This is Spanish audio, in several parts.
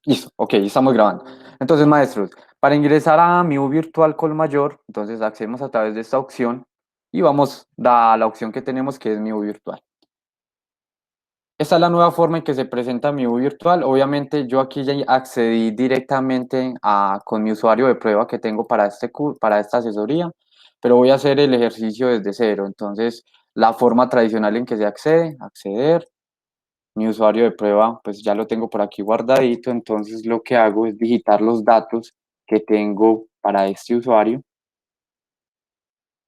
Listo, ok, estamos grabando. Entonces, maestros, para ingresar a mi U virtual Colmayor, entonces accedemos a través de esta opción y vamos a la opción que tenemos que es mi U virtual. Esta es la nueva forma en que se presenta mi U virtual. Obviamente yo aquí ya accedí directamente con mi usuario de prueba que tengo para, para esta asesoría, pero voy a hacer el ejercicio desde cero. Entonces, la forma tradicional en que se accede, acceder. Mi usuario de prueba, pues ya lo tengo por aquí guardadito, entonces lo que hago es digitar los datos que tengo para este usuario.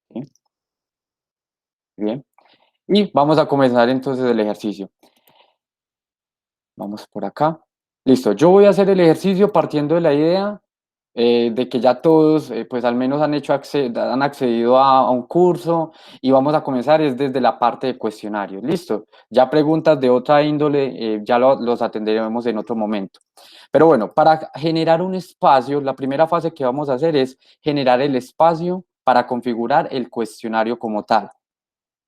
¿Sí? Bien. Y vamos a comenzar entonces el ejercicio. Vamos por acá. Listo, yo voy a hacer el ejercicio partiendo de la idea de que ya todos, pues al menos han han accedido a un curso y vamos a comenzar es desde la parte de cuestionarios. Listo, ya preguntas de otra índole, ya los atenderemos en otro momento. Pero bueno, para generar un espacio, la primera fase que vamos a hacer es generar el espacio para configurar el cuestionario como tal.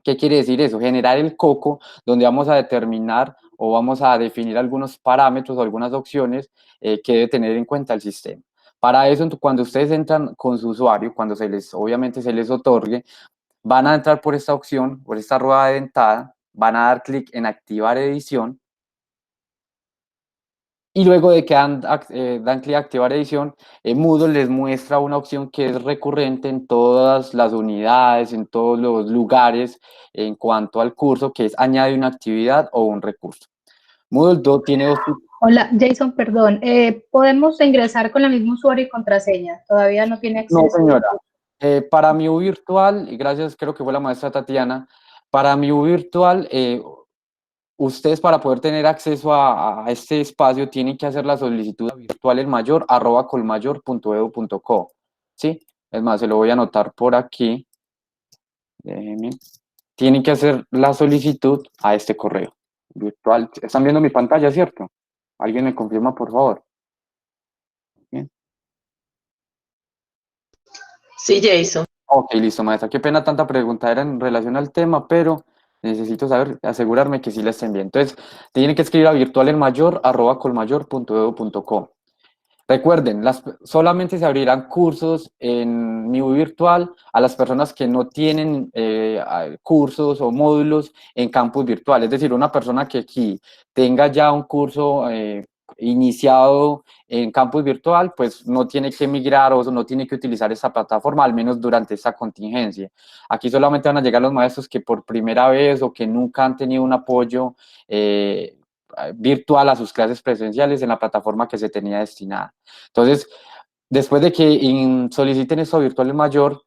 ¿Qué quiere decir eso? Generar el coco donde vamos a determinar o vamos a definir algunos parámetros o algunas opciones que debe tener en cuenta el sistema. Para eso, cuando ustedes entran con su usuario, cuando obviamente se les otorgue, van a entrar por esta opción, por esta rueda de entrada, van a dar clic en activar edición y luego de que dan clic a activar edición, Moodle les muestra una opción que es recurrente en todas las unidades, en todos los lugares en cuanto al curso, que es añade una actividad o un recurso. Moodle tiene dos tipos. Hola, Jason, perdón. ¿Podemos ingresar con el mismo usuario y contraseña? Todavía no tiene No, acceso al señora. curso. Para mi U virtual, y gracias, creo que fue la maestra Tatiana, para mi U virtual, ustedes para poder tener acceso a este espacio tienen que hacer la solicitud a virtualenmayor@colmayor.edu.co. ¿Sí? Es más, se lo voy a anotar por aquí. Déjenme. Tienen que hacer la solicitud a este correo virtual. Están viendo mi pantalla, ¿cierto? ¿Alguien me confirma, por favor? Bien. Sí, Jason. Ok, listo, maestra. Qué pena tanta pregunta era en relación al tema, pero necesito saber, asegurarme que sí la estén viendo. Entonces, tienen que escribir a virtualenmayor@colmayor.edu.co. Recuerden, solamente se abrirán cursos en mi virtual a las personas que no tienen cursos o módulos en campus virtual. Es decir, una persona que aquí tenga ya un curso iniciado en campus virtual, pues no tiene que migrar o no tiene que utilizar esta plataforma, al menos durante esta contingencia. Aquí solamente van a llegar los maestros que por primera vez o que nunca han tenido un apoyo virtual a sus clases presenciales en la plataforma que se tenía destinada. Entonces, después de que soliciten esto virtual en mayor,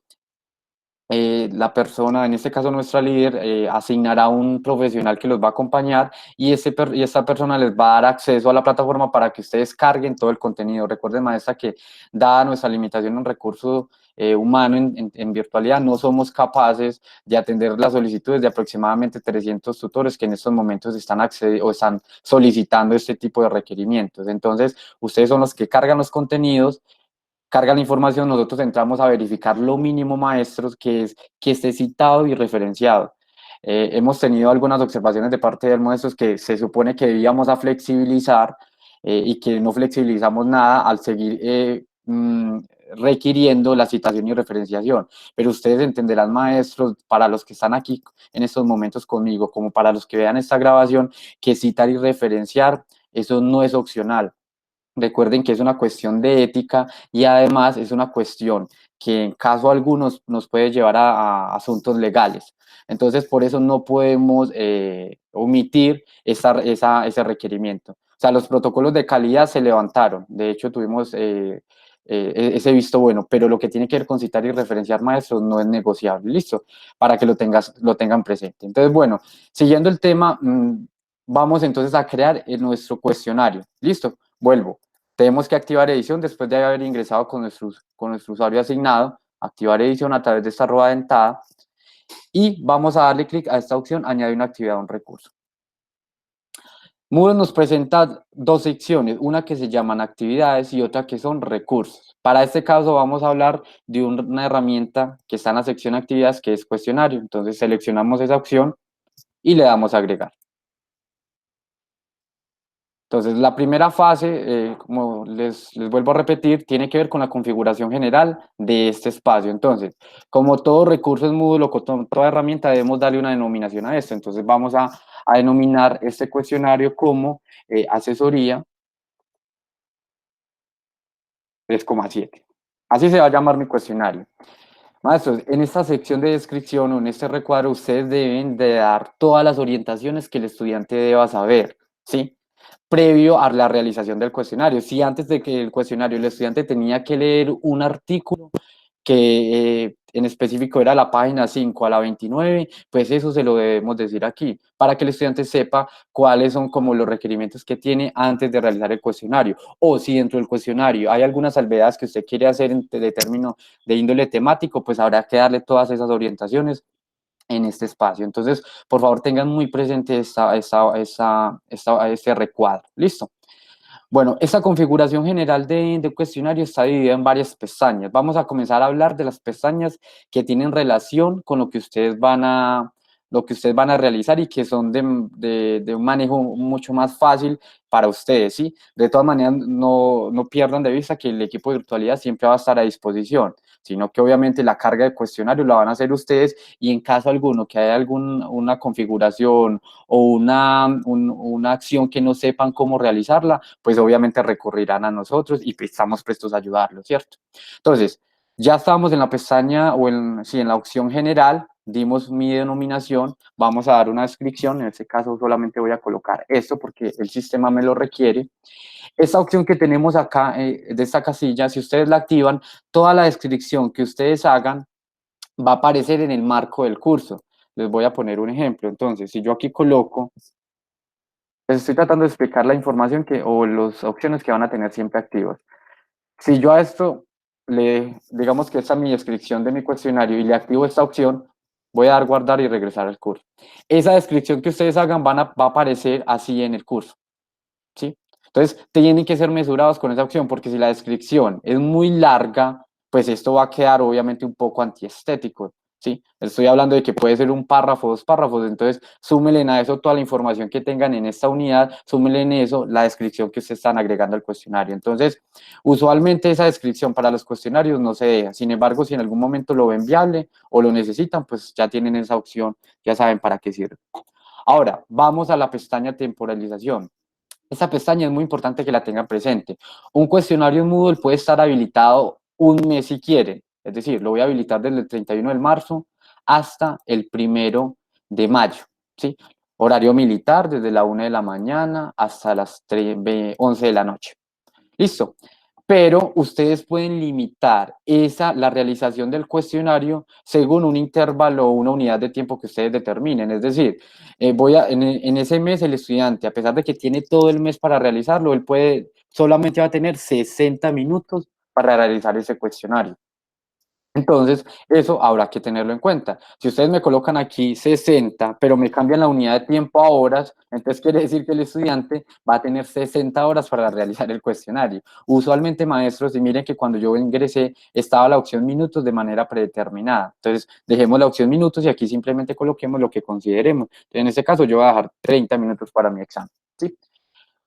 la persona, en este caso nuestra líder, asignará un profesional que los va a acompañar y esta persona les va a dar acceso a la plataforma para que ustedes carguen todo el contenido. Recuerden, maestra, que dada nuestra limitación en recurso humano en virtualidad, no somos capaces de atender las solicitudes de aproximadamente 300 tutores que en estos momentos están solicitando este tipo de requerimientos. Entonces, ustedes son los que cargan los contenidos, carga la información, nosotros entramos a verificar lo mínimo, maestros, que es que esté citado y referenciado. Hemos tenido algunas observaciones de parte de maestros que se supone que debíamos a flexibilizar y que no flexibilizamos nada al seguir requiriendo la citación y referenciación. Pero ustedes entenderán, maestros, para los que están aquí en estos momentos conmigo, como para los que vean esta grabación, que citar y referenciar, eso no es opcional. Recuerden que es una cuestión de ética y además es una cuestión que en caso algunos nos puede llevar a asuntos legales. Entonces, por eso no podemos omitir ese requerimiento. O sea, los protocolos de calidad se levantaron. De hecho, tuvimos ese visto bueno, pero lo que tiene que ver con citar y referenciar maestros no es negociable. Listo, para que lo tengan presente. Entonces, bueno, siguiendo el tema, vamos entonces a crear nuestro cuestionario. Listo, vuelvo. Tenemos que activar edición después de haber ingresado con nuestro usuario asignado, activar edición a través de esta rueda dentada y vamos a darle clic a esta opción, añadir una actividad o un recurso. Moodle nos presenta dos secciones, una que se llaman actividades y otra que son recursos. Para este caso vamos a hablar de una herramienta que está en la sección actividades que es cuestionario. Entonces seleccionamos esa opción y le damos a agregar. Entonces, la primera fase, como les vuelvo a repetir, tiene que ver con la configuración general de este espacio. Entonces, como todo recurso es Moodle o con toda herramienta, debemos darle una denominación a esto. Entonces, vamos a denominar este cuestionario como asesoría 3,7. Así se va a llamar mi cuestionario. Maestros, en esta sección de descripción o en este recuadro, ustedes deben de dar todas las orientaciones que el estudiante deba saber, ¿sí? Previo a la realización del cuestionario. Si antes de que el cuestionario el estudiante tenía que leer un artículo que en específico era la página 5 a la 29, pues eso se lo debemos decir aquí, para que el estudiante sepa cuáles son como los requerimientos que tiene antes de realizar el cuestionario. O si dentro del cuestionario hay algunas salvedades que usted quiere hacer de término de índole temático, pues habrá que darle todas esas orientaciones en este espacio. Entonces, por favor, tengan muy presente este recuadro. ¿Listo? Bueno, esta configuración general de cuestionario está dividida en varias pestañas. Vamos a comenzar a hablar de las pestañas que tienen relación con lo que ustedes van a realizar y que son de un manejo mucho más fácil para ustedes, ¿sí? De todas maneras, no pierdan de vista que el equipo de virtualidad siempre va a estar a disposición, sino que obviamente la carga de cuestionario la van a hacer ustedes y en caso alguno que haya una configuración o una acción que no sepan cómo realizarla, pues obviamente recurrirán a nosotros y estamos prestos a ayudarlos, ¿cierto? Entonces, ya estamos en la pestaña o en la opción general, dimos mi denominación, vamos a dar una descripción, en este caso solamente voy a colocar esto porque el sistema me lo requiere. Esta opción que tenemos acá, de esta casilla, si ustedes la activan, toda la descripción que ustedes hagan va a aparecer en el marco del curso. Les voy a poner un ejemplo. Entonces, si yo aquí coloco, les estoy tratando de explicar la información o las opciones que van a tener siempre activas. Si yo a esto digamos que esta es mi descripción de mi cuestionario y le activo esta opción, voy a dar guardar y regresar al curso. Esa descripción que ustedes hagan va a aparecer así en el curso, ¿sí? Entonces, tienen que ser mesurados con esa opción, porque si la descripción es muy larga, pues esto va a quedar obviamente un poco antiestético, ¿sí? Estoy hablando de que puede ser un párrafo, 2 párrafos, entonces súmenle a eso toda la información que tengan en esta unidad, súmenle en eso la descripción que ustedes están agregando al cuestionario. Entonces, usualmente esa descripción para los cuestionarios no se deja. Sin embargo, si en algún momento lo ven viable o lo necesitan, pues ya tienen esa opción, ya saben para qué sirve. Ahora, vamos a la pestaña temporalización. Esta pestaña es muy importante que la tengan presente. Un cuestionario en Moodle puede estar habilitado un mes si quieren, es decir, lo voy a habilitar desde el 31 de marzo hasta el 1 de mayo, ¿sí? Horario militar desde la 1 de la mañana hasta las 11 de la noche. Listo. Pero ustedes pueden limitar la realización del cuestionario según un intervalo o una unidad de tiempo que ustedes determinen. Es decir, en ese mes el estudiante, a pesar de que tiene todo el mes para realizarlo, solamente va a tener 60 minutos para realizar ese cuestionario. Entonces, eso habrá que tenerlo en cuenta. Si ustedes me colocan aquí 60, pero me cambian la unidad de tiempo a horas, entonces quiere decir que el estudiante va a tener 60 horas para realizar el cuestionario. Usualmente, maestros, y miren que cuando yo ingresé estaba la opción minutos de manera predeterminada. Entonces, dejemos la opción minutos y aquí simplemente coloquemos lo que consideremos. Entonces, en este caso, yo voy a dejar 30 minutos para mi examen, ¿sí?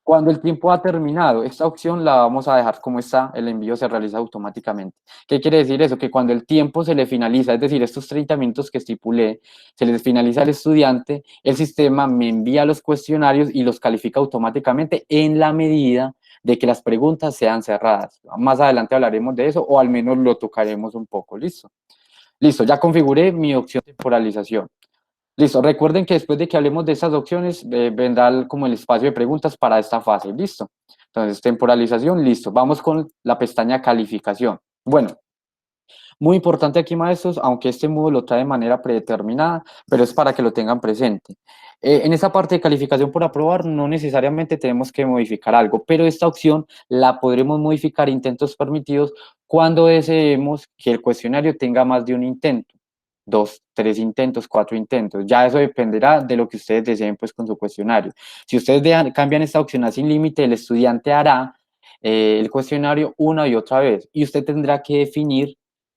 Cuando el tiempo ha terminado, esta opción la vamos a dejar como está, el envío se realiza automáticamente. ¿Qué quiere decir eso? Que cuando el tiempo se le finaliza, es decir, estos 30 minutos que estipulé, se les finaliza al estudiante, el sistema me envía los cuestionarios y los califica automáticamente en la medida de que las preguntas sean cerradas. Más adelante hablaremos de eso, o al menos lo tocaremos un poco. ¿Listo? Listo, ya configuré mi opción de temporalización. Listo, recuerden que después de que hablemos de estas opciones, vendrá como el espacio de preguntas para esta fase, ¿listo? Entonces, temporalización, listo. Vamos con la pestaña calificación. Bueno, muy importante aquí, maestros, aunque este módulo lo trae de manera predeterminada, pero es para que lo tengan presente. En esta parte de calificación por aprobar, no necesariamente tenemos que modificar algo, pero esta opción la podremos modificar, intentos permitidos, cuando deseemos que el cuestionario tenga más de un intento. 2, 3 intentos, 4 intentos. Ya eso dependerá de lo que ustedes deseen pues con su cuestionario. Si ustedes cambian esta opción a sin límite, el estudiante hará el cuestionario una y otra vez y usted tendrá que definir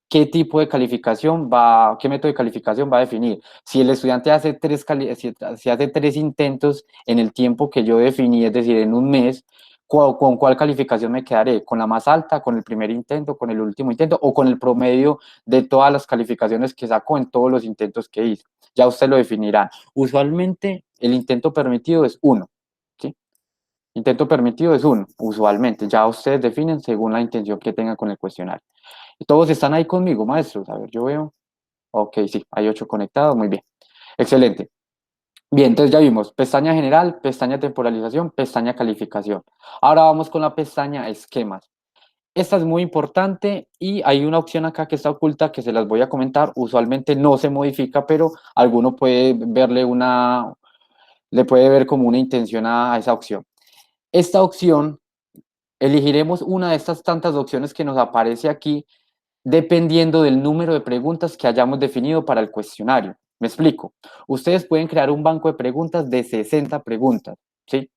qué tipo de calificación qué método de calificación va a definir. Si el estudiante hace si hace 3 intentos en el tiempo que yo definí, es decir, en un mes, ¿con cuál calificación me quedaré? ¿Con la más alta, con el primer intento, con el último intento o con el promedio de todas las calificaciones que sacó en todos los intentos que hizo? Ya usted lo definirá. Usualmente el intento permitido es 1, ¿sí? Intento permitido es 1, usualmente. Ya ustedes definen según la intención que tengan con el cuestionario. Todos están ahí conmigo, maestros. A ver, yo veo. Ok, sí, hay 8 conectados, muy bien. Excelente. Bien, entonces ya vimos pestaña general, pestaña temporalización, pestaña calificación. Ahora vamos con la pestaña esquemas. Esta es muy importante y hay una opción acá que está oculta que se las voy a comentar. Usualmente no se modifica, pero alguno puede le puede ver como una intención a esa opción. Esta opción, elegiremos una de estas tantas opciones que nos aparece aquí dependiendo del número de preguntas que hayamos definido para el cuestionario. Me explico. Ustedes pueden crear un banco de preguntas de 60 preguntas, ¿sí?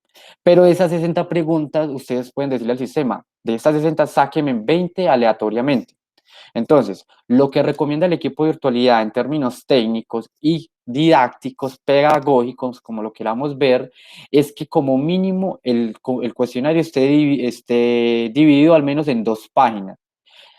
Pero de esas 60 preguntas, ustedes pueden decirle al sistema, de estas 60, sáquenme 20 aleatoriamente. Entonces, lo que recomienda el equipo de virtualidad en términos técnicos y didácticos, pedagógicos, como lo queramos ver, es que como mínimo el cuestionario esté dividido al menos en 2 páginas.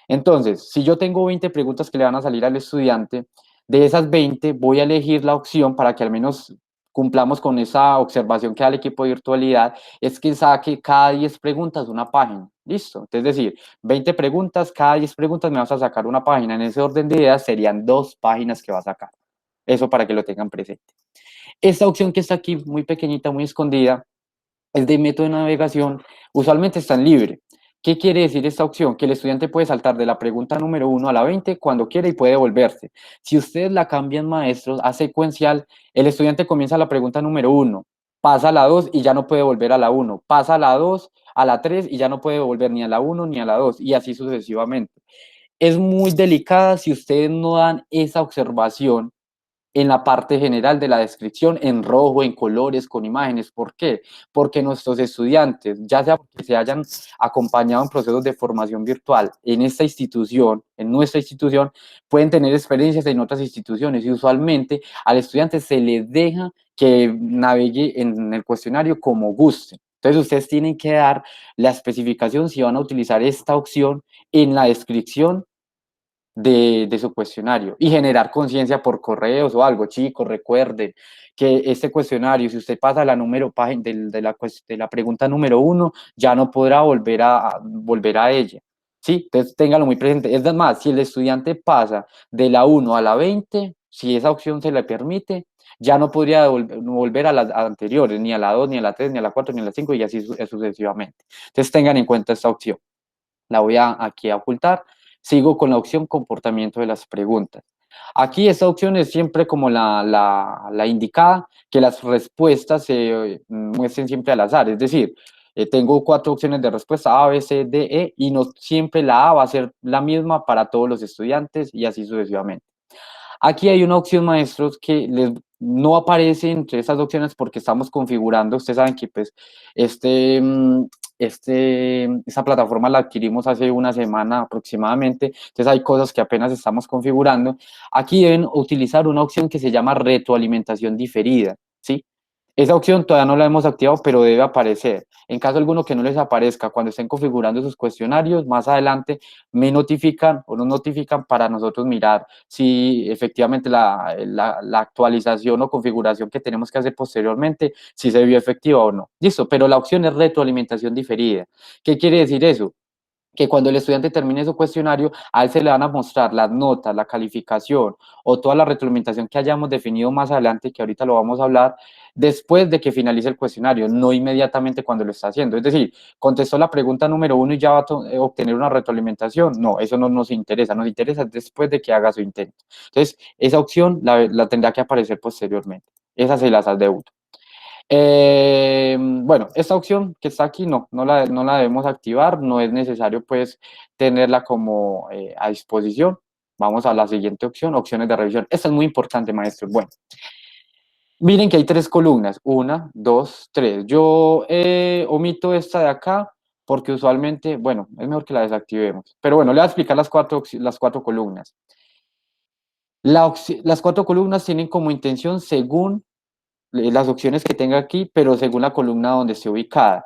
Entonces, si yo tengo 20 preguntas que le van a salir al estudiante, de esas 20 voy a elegir la opción para que al menos cumplamos con esa observación que da el equipo de virtualidad, es que saque cada 10 preguntas una página. ¿Listo? Es decir, 20 preguntas, cada 10 preguntas me vas a sacar una página. En ese orden de ideas serían 2 páginas que va a sacar. Eso para que lo tengan presente. Esta opción que está aquí, muy pequeñita, muy escondida, es de método de navegación, usualmente está en libre. ¿Qué quiere decir esta opción? Que el estudiante puede saltar de la pregunta número 1 a la 20 cuando quiera y puede devolverse. Si ustedes la cambian, maestros, a secuencial, el estudiante comienza la pregunta número 1, pasa a la 2 y ya no puede volver a la 1, pasa a la 2, a la 3 y ya no puede volver ni a la 1 ni a la 2 y así sucesivamente. Es muy delicada si ustedes no dan esa observación en la parte general de la descripción, en rojo, en colores, con imágenes. ¿Por qué? Porque nuestros estudiantes, ya sea porque se hayan acompañado en procesos de formación virtual en esta institución, en nuestra institución, pueden tener experiencias en otras instituciones y usualmente al estudiante se le deja que navegue en el cuestionario como guste. Entonces ustedes tienen que dar la especificación si van a utilizar esta opción en la descripción de su cuestionario y generar conciencia por correos o algo. Chicos, recuerden que este cuestionario, si usted pasa la de la pregunta número 1, ya no podrá volver a ella. ¿Sí? Entonces, téngalo muy presente. Es más, si el estudiante pasa de la 1 a la 20, si esa opción se le permite, ya no podría volver a las anteriores, ni a la 2, ni a la 3, ni a la 4, ni a la 5, y así sucesivamente. Entonces, tengan en cuenta esta opción. La voy aquí a ocultar. Sigo con la opción comportamiento de las preguntas. Aquí esta opción es siempre como la indicada, que las respuestas se muestren siempre al azar. Es decir, tengo 4 opciones de respuesta, A, B, C, D, E, y no siempre la A va a ser la misma para todos los estudiantes y así sucesivamente. Aquí hay una opción, maestros, que no aparece entre esas opciones porque estamos configurando. Ustedes saben que pues esta plataforma la adquirimos hace una semana aproximadamente, entonces hay cosas que apenas estamos configurando. Aquí deben utilizar una opción que se llama retroalimentación diferida, ¿sí? Esa opción todavía no la hemos activado, pero debe aparecer. En caso alguno que no les aparezca cuando estén configurando sus cuestionarios, más adelante me notifican o nos notifican para nosotros mirar si efectivamente la actualización o configuración que tenemos que hacer posteriormente, si se vio efectiva o no. Listo, pero la opción es retroalimentación diferida. ¿Qué quiere decir eso? Que cuando el estudiante termine su cuestionario, a él se le van a mostrar las notas, la calificación o toda la retroalimentación que hayamos definido más adelante, que ahorita lo vamos a hablar, después de que finalice el cuestionario, no inmediatamente cuando lo está haciendo. Es decir, contestó la pregunta número 1 y ya va a obtener una retroalimentación. No, eso no nos interesa después de que haga su intento. Entonces, esa opción la tendrá que aparecer posteriormente. Esa se las adeudo. Bueno, esta opción que está aquí no la debemos activar, no es necesario pues tenerla como a disposición. Vamos a la siguiente opción, opciones de revisión. Esta es muy importante, maestro. Bueno, miren que hay 3 columnas, 1, 2, 3. Yo omito esta de acá porque usualmente, bueno, es mejor que la desactivemos. Pero bueno, le voy a explicar las cuatro columnas. Las cuatro columnas tienen como intención según las opciones que tenga aquí, pero según la columna donde esté ubicada.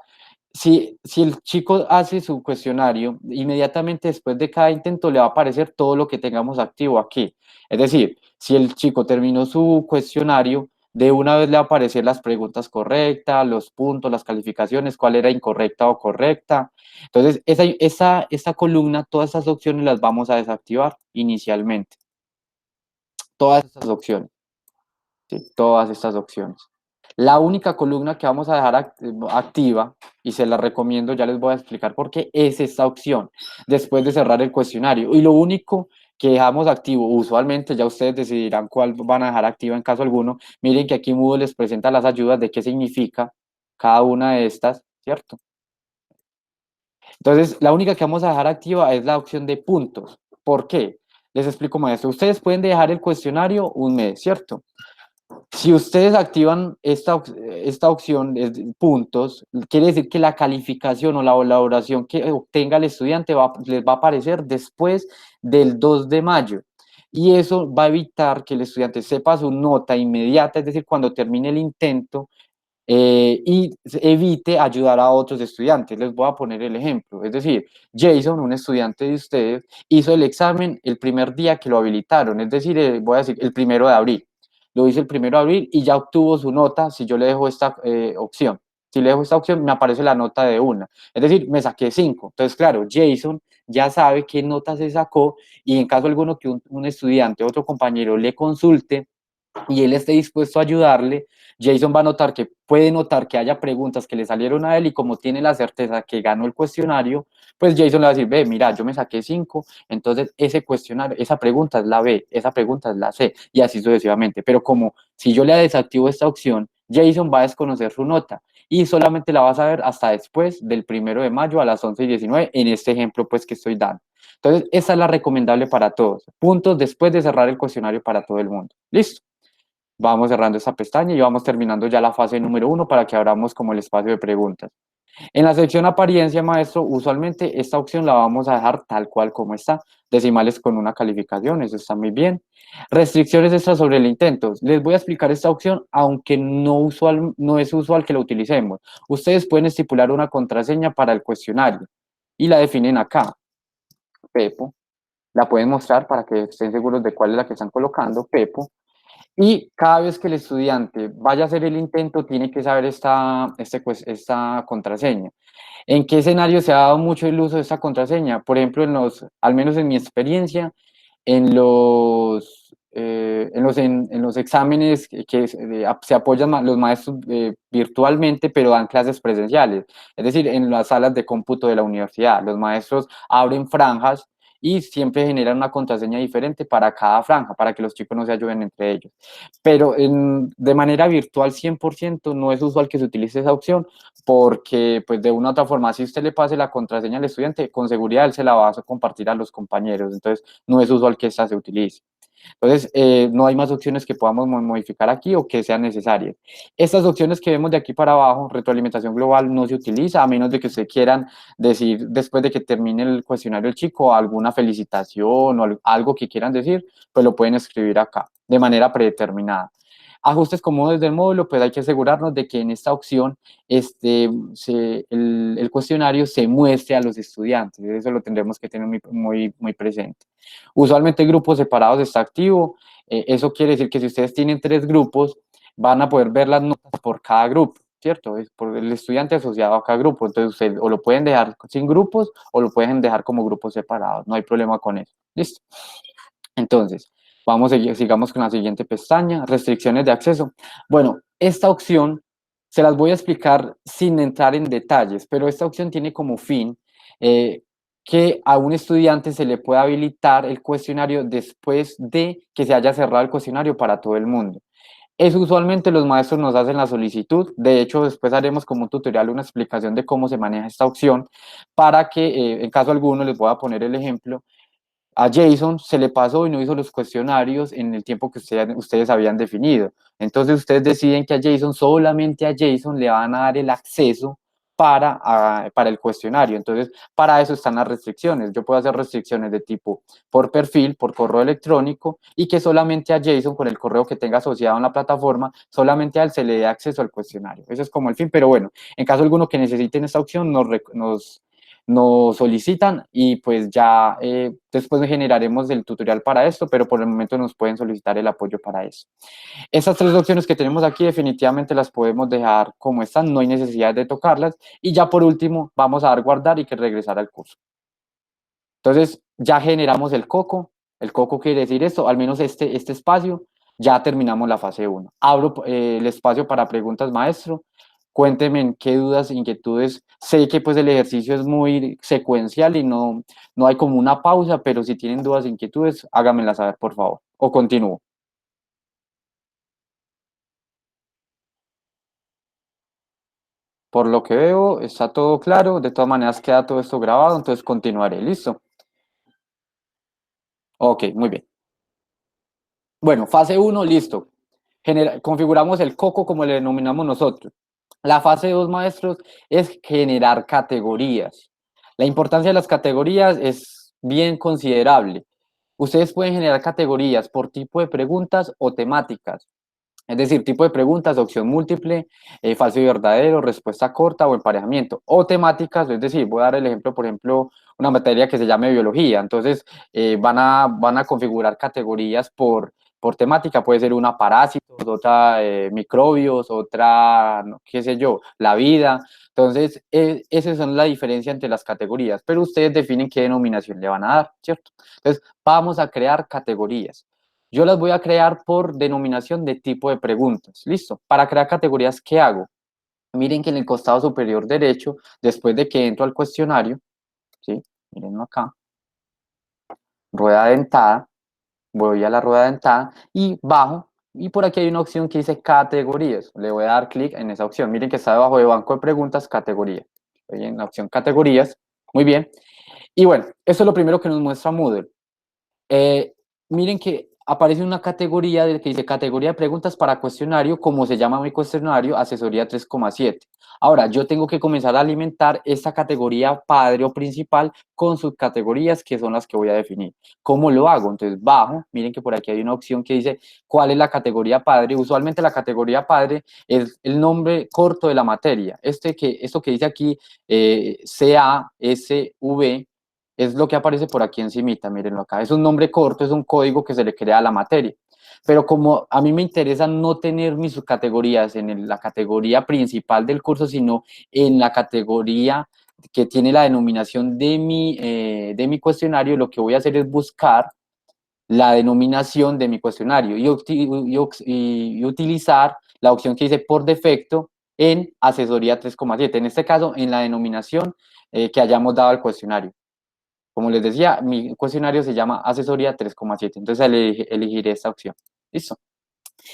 Si el chico hace su cuestionario, inmediatamente después de cada intento le va a aparecer todo lo que tengamos activo aquí. Es decir, si el chico terminó su cuestionario, de una vez le va a aparecer las preguntas correctas, los puntos, las calificaciones, cuál era incorrecta o correcta. Entonces, esa columna, todas esas opciones las vamos a desactivar inicialmente. Todas estas opciones. ¿Sí? Todas estas opciones. La única columna que vamos a dejar activa, y se la recomiendo, ya les voy a explicar por qué, es esta opción, después de cerrar el cuestionario. Y lo único que dejamos activo, usualmente ya ustedes decidirán cuál van a dejar activa en caso alguno. Miren que aquí Moodle les presenta las ayudas de qué significa cada una de estas, ¿cierto? Entonces, la única que vamos a dejar activa es la opción de puntos. ¿Por qué? Les explico más esto. Ustedes pueden dejar el cuestionario un mes, ¿cierto? Si ustedes activan esta opción de puntos, quiere decir que la calificación o la valoración que obtenga el estudiante les va a aparecer después del 2 de mayo. Y eso va a evitar que el estudiante sepa su nota inmediata, es decir, cuando termine el intento, y evite ayudar a otros estudiantes. Les voy a poner el ejemplo. Es decir, Jason, un estudiante de ustedes, hizo el examen el primer día que lo habilitaron, es decir, voy a decir, el 1 de abril. Lo hice el 1 de abril y ya obtuvo su nota si yo le dejo esta opción. Si le dejo esta opción, me aparece la nota de una. Es decir, me saqué 5. Entonces, claro, Jason ya sabe qué nota se sacó y en caso alguno que un estudiante, otro compañero le consulte y él esté dispuesto a ayudarle, Jason va a notar que puede notar que haya preguntas que le salieron a él y como tiene la certeza que ganó el cuestionario, pues Jason le va a decir, ve, mira, yo me saqué 5, entonces ese cuestionario, esa pregunta es la B, esa pregunta es la C, y así sucesivamente. Pero como si yo le desactivo esta opción, Jason va a desconocer su nota y solamente la va a saber hasta después del 1 de mayo a las 11:19, en este ejemplo pues que estoy dando. Entonces, esa es la recomendable para todos. Puntos después de cerrar el cuestionario para todo el mundo. ¿Listo? Vamos cerrando esta pestaña y vamos terminando ya la fase número 1 para que abramos como el espacio de preguntas. En la sección apariencia, maestro, usualmente esta opción la vamos a dejar tal cual como está. Decimales con una calificación, eso está muy bien. Restricciones extras sobre el intento. Les voy a explicar esta opción, aunque no es usual que la utilicemos. Ustedes pueden estipular una contraseña para el cuestionario y la definen acá. Pepo. La pueden mostrar para que estén seguros de cuál es la que están colocando, Pepo. Y cada vez que el estudiante vaya a hacer el intento, tiene que saber esta contraseña. ¿En qué escenario se ha dado mucho el uso de esta contraseña? Por ejemplo, al menos en mi experiencia, en los exámenes que se apoyan los maestros virtualmente, pero dan clases presenciales. Es decir, en las salas de cómputo de la universidad, los maestros abren franjas y siempre generan una contraseña diferente para cada franja, para que los chicos no se ayuden entre ellos. Pero de manera virtual 100% no es usual que se utilice esa opción, porque pues de una u otra forma, si usted le pase la contraseña al estudiante, con seguridad él se la va a compartir a los compañeros, entonces no es usual que esta se utilice. Entonces, no hay más opciones que podamos modificar aquí o que sean necesarias. Estas opciones que vemos de aquí para abajo, retroalimentación global, no se utiliza a menos de que ustedes quieran decir, después de que termine el cuestionario el chico, alguna felicitación o algo que quieran decir, pues lo pueden escribir acá, de manera predeterminada. Ajustes comunes del módulo, pues hay que asegurarnos de que en esta opción el cuestionario se muestre a los estudiantes. Eso lo tendremos que tener muy presente. Usualmente grupos separados está activo. Eso quiere decir que si ustedes tienen 3 grupos, van a poder ver las notas por cada grupo, ¿cierto? Es por el estudiante asociado a cada grupo. Entonces, ustedes o lo pueden dejar sin grupos o lo pueden dejar como grupos separados. No hay problema con eso. ¿Listo? Entonces, sigamos con la siguiente pestaña, restricciones de acceso. Bueno, esta opción se las voy a explicar sin entrar en detalles, pero esta opción tiene como fin que a un estudiante se le pueda habilitar el cuestionario después de que se haya cerrado el cuestionario para todo el mundo. Eso usualmente los maestros nos hacen la solicitud. De hecho, después haremos como un tutorial una explicación de cómo se maneja esta opción para que, en caso alguno, les voy a poner el ejemplo. A Jason se le pasó y no hizo los cuestionarios en el tiempo que ustedes habían definido. Entonces ustedes deciden que solamente a Jason le van a dar el acceso para el cuestionario. Entonces, para eso están las restricciones. Yo puedo hacer restricciones de tipo por perfil, por correo electrónico, y que solamente a Jason, con el correo que tenga asociado en la plataforma, solamente a él se le dé acceso al cuestionario. Ese es como el fin, pero bueno, en caso alguno que necesiten esta opción, nos solicitan y pues ya después generaremos el tutorial para esto, pero por el momento nos pueden solicitar el apoyo para eso. Estas tres opciones que tenemos aquí definitivamente las podemos dejar como están, no hay necesidad de tocarlas, y ya por último vamos a dar guardar y que regresar al curso. Entonces ya generamos el coco quiere decir esto, al menos este espacio, ya terminamos la fase 1. Abro el espacio para preguntas, maestro. Cuéntenme en qué dudas, inquietudes. Sé que pues el ejercicio es muy secuencial y no hay como una pausa, pero si tienen dudas, inquietudes, háganmelas saber, por favor. O continúo. Por lo que veo, está todo claro. De todas maneras, queda todo esto grabado, entonces continuaré. ¿Listo? Ok, muy bien. Bueno, fase 1, listo. Configuramos el coco como le denominamos nosotros. La fase 2, maestros, es generar categorías. La importancia de las categorías es bien considerable. Ustedes pueden generar categorías por tipo de preguntas o temáticas. Es decir, tipo de preguntas, opción múltiple, falso y verdadero, respuesta corta o emparejamiento. O temáticas, es decir, voy a dar el ejemplo, por ejemplo, una materia que se llame biología. Entonces, van a configurar categorías por temática. Puede ser una parásitos, otra microbios, otra, qué sé yo, la vida. Entonces, esas son la diferencia entre las categorías. Pero ustedes definen qué denominación le van a dar, ¿cierto? Entonces, vamos a crear categorías. Yo las voy a crear por denominación de tipo de preguntas. ¿Listo? Para crear categorías, ¿qué hago? Miren que en el costado superior derecho, después de que entro al cuestionario, ¿sí? Mírenlo acá, rueda dentada, voy a la rueda dentada y bajo, y por aquí hay una opción que dice categorías. Le voy a dar clic en esa opción. Miren que está debajo de banco de preguntas, categoría. Estoy en la opción categorías. Muy bien. Y bueno, eso es lo primero que nos muestra Moodle. Miren que aparece una categoría que dice categoría de preguntas para cuestionario, como se llama mi cuestionario, asesoría 3,7. Ahora, yo tengo que comenzar a alimentar esta categoría padre o principal con sus categorías, que son las que voy a definir. ¿Cómo lo hago? Entonces, bajo, miren que por aquí hay una opción que dice cuál es la categoría padre. Usualmente la categoría padre es el nombre corto de la materia. Esto que dice aquí, CASV, es lo que aparece por aquí encimita, mírenlo acá. Es un nombre corto, es un código que se le crea a la materia. Pero como a mí me interesa no tener mis subcategorías en la categoría principal del curso, sino en la categoría que tiene la denominación de mi cuestionario, lo que voy a hacer es buscar la denominación de mi cuestionario y utilizar la opción que dice por defecto en asesoría 3,7. En este caso, en la denominación que hayamos dado al cuestionario. Como les decía, mi cuestionario se llama asesoría 3,7, entonces elegiré esta opción. Listo.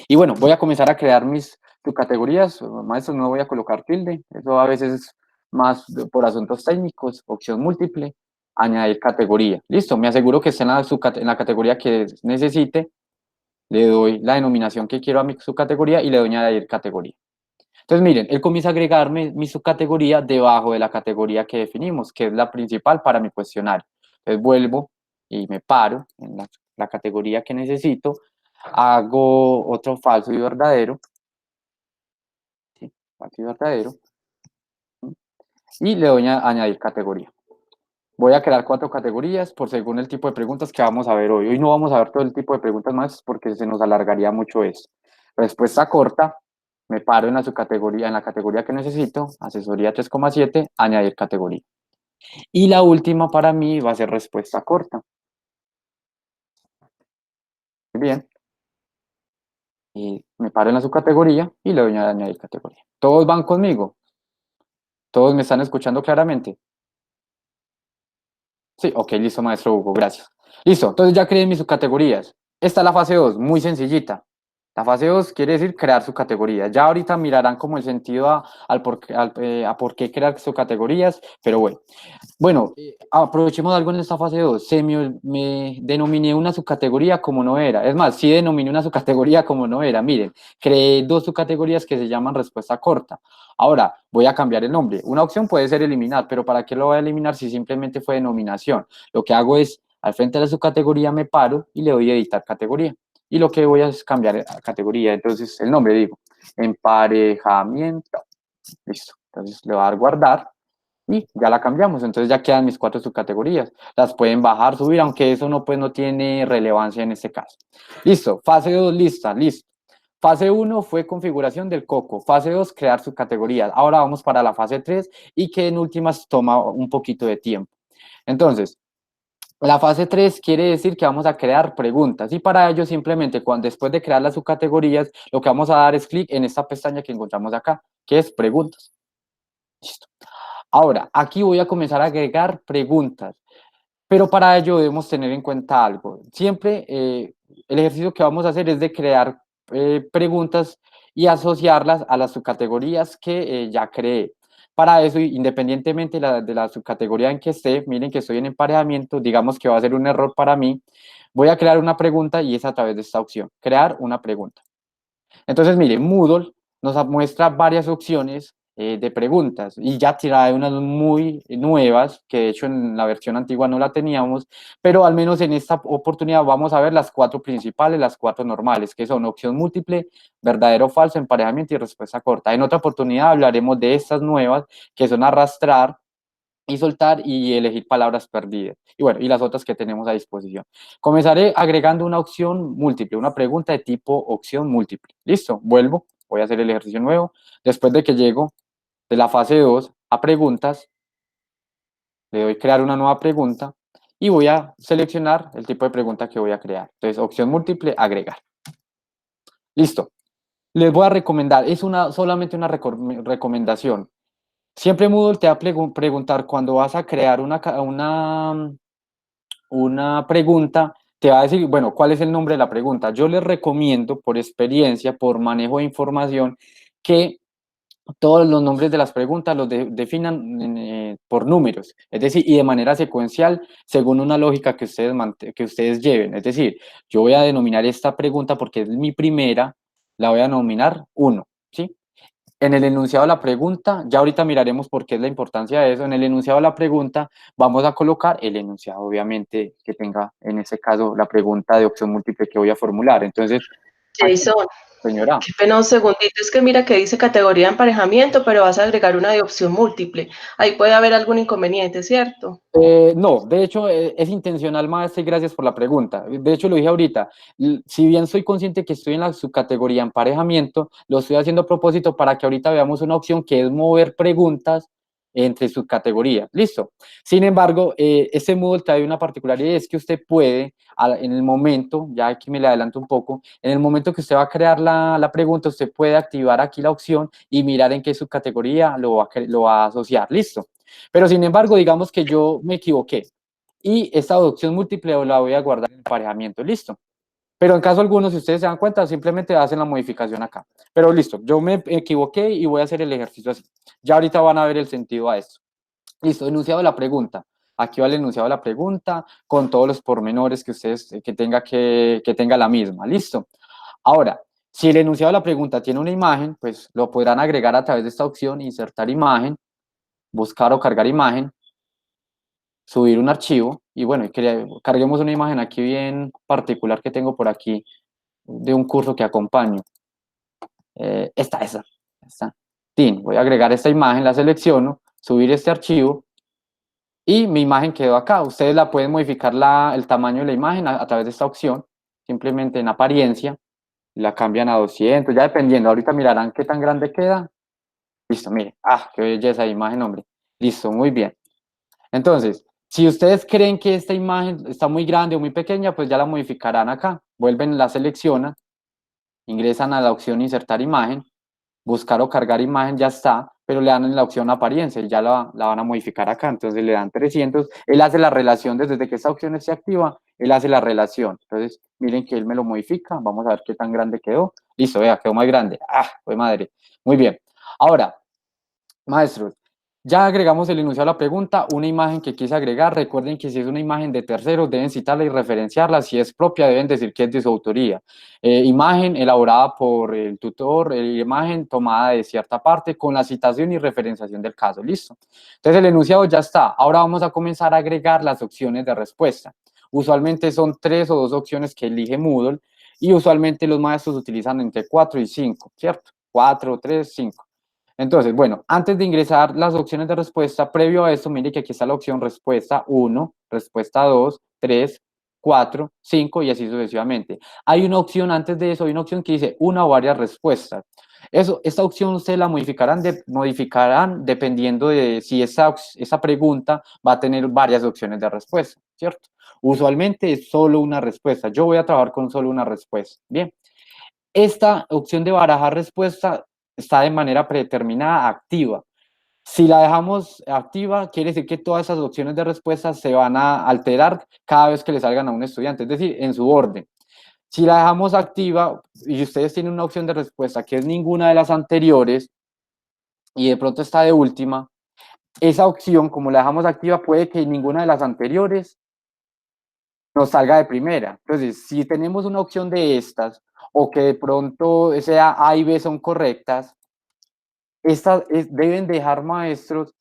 Y bueno, voy a comenzar a crear mis subcategorías. Maestro, no voy a colocar tilde, eso a veces es más por asuntos técnicos. Opción múltiple, añadir categoría. Listo, me aseguro que esté en la categoría que necesite, le doy la denominación que quiero a mi subcategoría y le doy añadir categoría. Entonces, miren, él comienza a agregarme mi subcategoría debajo de la categoría que definimos, que es la principal para mi cuestionario. Entonces, vuelvo y me paro en la categoría que necesito, hago otro falso y verdadero, ¿sí? Falso y verdadero, ¿sí? Y le doy a añadir categoría. Voy a crear 4 categorías por según el tipo de preguntas que vamos a ver hoy. Hoy no vamos a ver todo el tipo de preguntas más porque se nos alargaría mucho esto. Respuesta corta, me paro en la subcategoría, en la categoría que necesito, asesoría 3,7, añadir categoría. Y la última para mí va a ser respuesta corta. Muy bien. Y me paro en la subcategoría y le doy a añadir categoría. ¿Todos van conmigo? ¿Todos me están escuchando claramente? Sí, ok, listo, maestro Hugo, gracias. Listo, entonces ya creé mis subcategorías. Esta es la fase 2, muy sencillita. La fase 2 quiere decir crear su categoría. Ya ahorita mirarán como el sentido a por qué crear sus categorías, pero bueno. Bueno, aprovechemos algo en esta fase 2. Me denominé una subcategoría como no era. Es más, sí denominé una subcategoría como no era. Miren, creé dos subcategorías que se llaman respuesta corta. Ahora, voy a cambiar el nombre. Una opción puede ser eliminar, pero ¿para qué lo voy a eliminar si simplemente fue denominación? Lo que hago es, al frente de la subcategoría me paro y le doy a editar categoría. Y lo que voy a es cambiar a categoría. Entonces, el nombre, digo, emparejamiento. Listo. Entonces, le voy a dar guardar y ya la cambiamos. Entonces, ya quedan mis 4 subcategorías. Las pueden bajar, subir, aunque eso no, pues, no tiene relevancia en este caso. Listo. Fase 2, lista, listo. Fase 1 fue configuración del coco. Fase 2, crear subcategorías. Ahora vamos para la fase 3 y que en últimas toma un poquito de tiempo. Entonces, la fase 3 quiere decir que vamos a crear preguntas y para ello simplemente después de crear las subcategorías, lo que vamos a dar es clic en esta pestaña que encontramos acá, que es preguntas. Listo. Ahora, aquí voy a comenzar a agregar preguntas, pero para ello debemos tener en cuenta algo. Siempre el ejercicio que vamos a hacer es de crear preguntas y asociarlas a las subcategorías que ya creé. Para eso, independientemente de la subcategoría en que esté, miren que estoy en emparejamiento, digamos que va a ser un error para mí, voy a crear una pregunta y es a través de esta opción, crear una pregunta. Entonces, miren, Moodle nos muestra varias opciones de preguntas y ya trae unas muy nuevas, que de hecho en la versión antigua no la teníamos, pero al menos en esta oportunidad vamos a ver las 4 principales, las 4 normales, que son opción múltiple, verdadero o falso, emparejamiento y respuesta corta. En otra oportunidad hablaremos de estas nuevas, que son arrastrar y soltar y elegir palabras perdidas. Y bueno, y las otras que tenemos a disposición. Comenzaré agregando una opción múltiple, una pregunta de tipo opción múltiple. Listo, vuelvo, voy a hacer el ejercicio nuevo. Después de que llego de la fase 2 a preguntas, le doy crear una nueva pregunta y voy a seleccionar el tipo de pregunta que voy a crear. Entonces, opción múltiple, agregar. Listo. Les voy a recomendar, es solamente una recomendación. Siempre Moodle te va a preguntar cuando vas a crear una pregunta, te va a decir, bueno, ¿cuál es el nombre de la pregunta? Yo les recomiendo, por experiencia, por manejo de información, que todos los nombres de las preguntas los definan por números, es decir, y de manera secuencial, según una lógica que ustedes lleven. Es decir, yo voy a denominar esta pregunta porque es mi primera, la voy a denominar 1, ¿sí? En el enunciado de la pregunta, ya ahorita miraremos por qué es la importancia de eso. En el enunciado de la pregunta vamos a colocar el enunciado, obviamente, que tenga en este caso la pregunta de opción múltiple que voy a formular. Entonces, aquí, Jason, señora. qué pena un segundito, es que mira que dice categoría de emparejamiento, pero vas a agregar una de opción múltiple. Ahí puede haber algún inconveniente, ¿cierto? No, de hecho es intencional, maestra, y gracias por la pregunta. De hecho, lo dije ahorita, si bien soy consciente que estoy en la subcategoría emparejamiento, lo estoy haciendo a propósito para que ahorita veamos una opción que es mover preguntas entre subcategorías. Listo. Sin embargo, este Moodle trae una particularidad, es que usted puede, en el momento, ya aquí me le adelanto un poco, en el momento que usted va a crear la pregunta, usted puede activar aquí la opción y mirar en qué subcategoría lo va a asociar. Listo. Pero sin embargo, digamos que yo me equivoqué y esta opción múltiple la voy a guardar en emparejamiento, listo. Pero en caso alguno, si ustedes se dan cuenta, simplemente hacen la modificación acá. Pero listo, yo me equivoqué y voy a hacer el ejercicio así. Ya ahorita van a ver el sentido a esto. Listo, enunciado de la pregunta. Aquí va el enunciado de la pregunta con todos los pormenores que ustedes que tenga la misma. Listo. Ahora, si el enunciado de la pregunta tiene una imagen, pues lo podrán agregar a través de esta opción, insertar imagen, buscar o cargar imagen, subir un archivo y bueno, carguemos una imagen aquí bien particular que tengo por aquí de un curso que acompaño. Esta. Voy a agregar esta imagen, la selecciono, subir este archivo y mi imagen quedó acá. Ustedes la pueden modificar el tamaño de la imagen a través de esta opción, simplemente en apariencia, la cambian a 200, ya dependiendo. Ahorita mirarán qué tan grande queda. Listo, mire. Qué belleza de imagen, hombre. Listo, muy bien. Entonces, si ustedes creen que esta imagen está muy grande o muy pequeña, pues ya la modificarán acá. Vuelven, la seleccionan, ingresan a la opción insertar imagen, buscar o cargar imagen, ya está, pero le dan en la opción apariencia y ya la van a modificar acá. Entonces le dan 300. Él hace la relación desde que esta opción esté activa, él hace la relación. Entonces, miren que él me lo modifica. Vamos a ver qué tan grande quedó. Listo, vea, quedó más grande. ¡Ah, fue madre! Muy bien. Ahora, maestros, ya agregamos el enunciado a la pregunta, una imagen que quise agregar. Recuerden que si es una imagen de terceros, deben citarla y referenciarla. Si es propia, deben decir que es de su autoría. Imagen elaborada por el tutor, imagen tomada de cierta parte con la citación y referenciación del caso. ¿Listo? Entonces el enunciado ya está. Ahora vamos a comenzar a agregar las opciones de respuesta. Usualmente son 3 o 2 opciones que elige Moodle y usualmente los maestros utilizan entre 4 y 5, ¿cierto? 4, 3, 5. Entonces, bueno, antes de ingresar las opciones de respuesta, previo a esto, mire que aquí está la opción respuesta 1, respuesta 2, 3, 4, 5 y así sucesivamente. Hay una opción antes de eso, hay una opción que dice una o varias respuestas. Esta opción ustedes la modificarán dependiendo de si esa pregunta va a tener varias opciones de respuesta, ¿cierto? Usualmente es solo una respuesta. Yo voy a trabajar con solo una respuesta. Bien. Esta opción de barajar respuesta está de manera predeterminada activa. Si la dejamos activa, quiere decir que todas esas opciones de respuesta se van a alterar cada vez que le salgan a un estudiante, es decir, en su orden. Si la dejamos activa y ustedes tienen una opción de respuesta que es ninguna de las anteriores y de pronto está de última, esa opción, como la dejamos activa, puede que ninguna de las anteriores nos salga de primera. Entonces, si tenemos una opción de estas o que de pronto sea A y B son correctas, estas deben dejar maestros,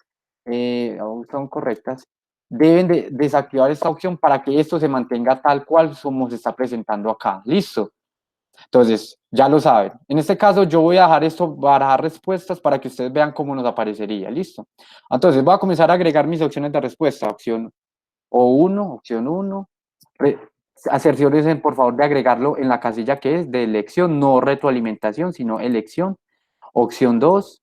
son correctas, deben de desactivar esta opción para que esto se mantenga tal cual como se está presentando acá. ¿Listo? Entonces, ya lo saben. En este caso, yo voy a dejar esto, barajar respuestas para que ustedes vean cómo nos aparecería. ¿Listo? Entonces, voy a comenzar a agregar mis opciones de respuesta. Opción O1, opción 1. Cerciórense, por favor, de agregarlo en la casilla que es de elección, no retroalimentación, sino elección. Opción 2.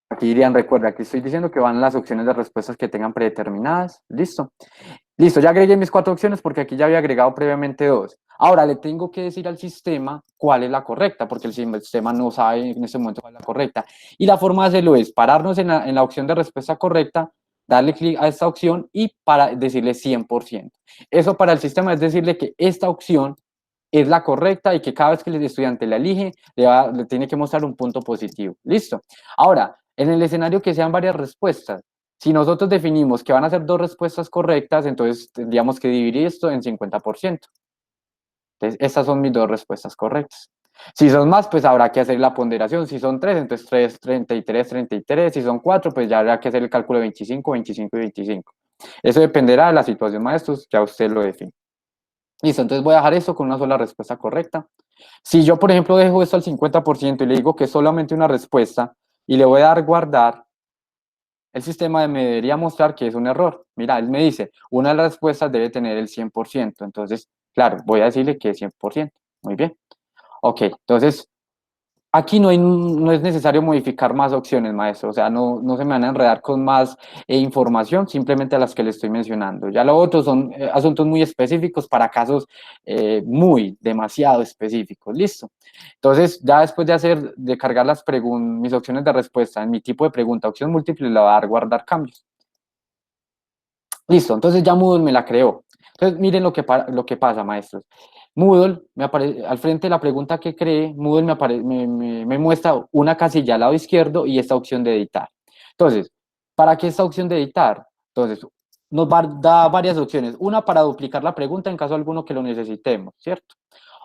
Aquí dirían, recuerda, aquí estoy diciendo que van las opciones de respuestas que tengan predeterminadas. ¿Listo? Listo, ya agregué mis 4 opciones porque aquí ya había agregado previamente 2. Ahora le tengo que decir al sistema cuál es la correcta, porque el sistema no sabe en este momento cuál es la correcta. Y la forma de hacerlo es pararnos en la opción de respuesta correcta, darle clic a esta opción y para decirle 100%. Eso para el sistema es decirle que esta opción es la correcta y que cada vez que el estudiante la elige, le tiene que mostrar un punto positivo. ¿Listo? Ahora, en el escenario que sean varias respuestas, si nosotros definimos que van a ser 2 respuestas correctas, entonces tendríamos que dividir esto en 50%. Entonces, estas son mis 2 respuestas correctas. Si son más, pues habrá que hacer la ponderación. Si son 3, entonces 3, 33, 33. Si son 4, pues ya habrá que hacer el cálculo de 25, 25 y 25. Eso dependerá de la situación, maestros, ya usted lo define. Listo, entonces voy a dejar esto con una sola respuesta correcta. Si yo, por ejemplo, dejo esto al 50% y le digo que es solamente una respuesta y le voy a dar guardar, el sistema me debería mostrar que es un error. Mira, él me dice, una de las respuestas debe tener el 100%. Entonces, claro, voy a decirle que es 100%. Muy bien. Ok, entonces, aquí no es necesario modificar más opciones, maestro. O sea, no se me van a enredar con más información, simplemente a las que le estoy mencionando. Ya lo otro son asuntos muy específicos para casos demasiado específicos. Listo. Entonces, ya después de cargar mis opciones de respuesta en mi tipo de pregunta, opción múltiple, le voy a dar guardar cambios. Listo, entonces ya Moodle me la creó. Entonces, miren lo que pasa, maestros. Moodle, al frente de la pregunta que creé, Moodle me muestra una casilla al lado izquierdo y esta opción de editar. Entonces, ¿para qué esta opción de editar? Entonces, nos da varias opciones. Una para duplicar la pregunta en caso alguno que lo necesitemos, ¿cierto?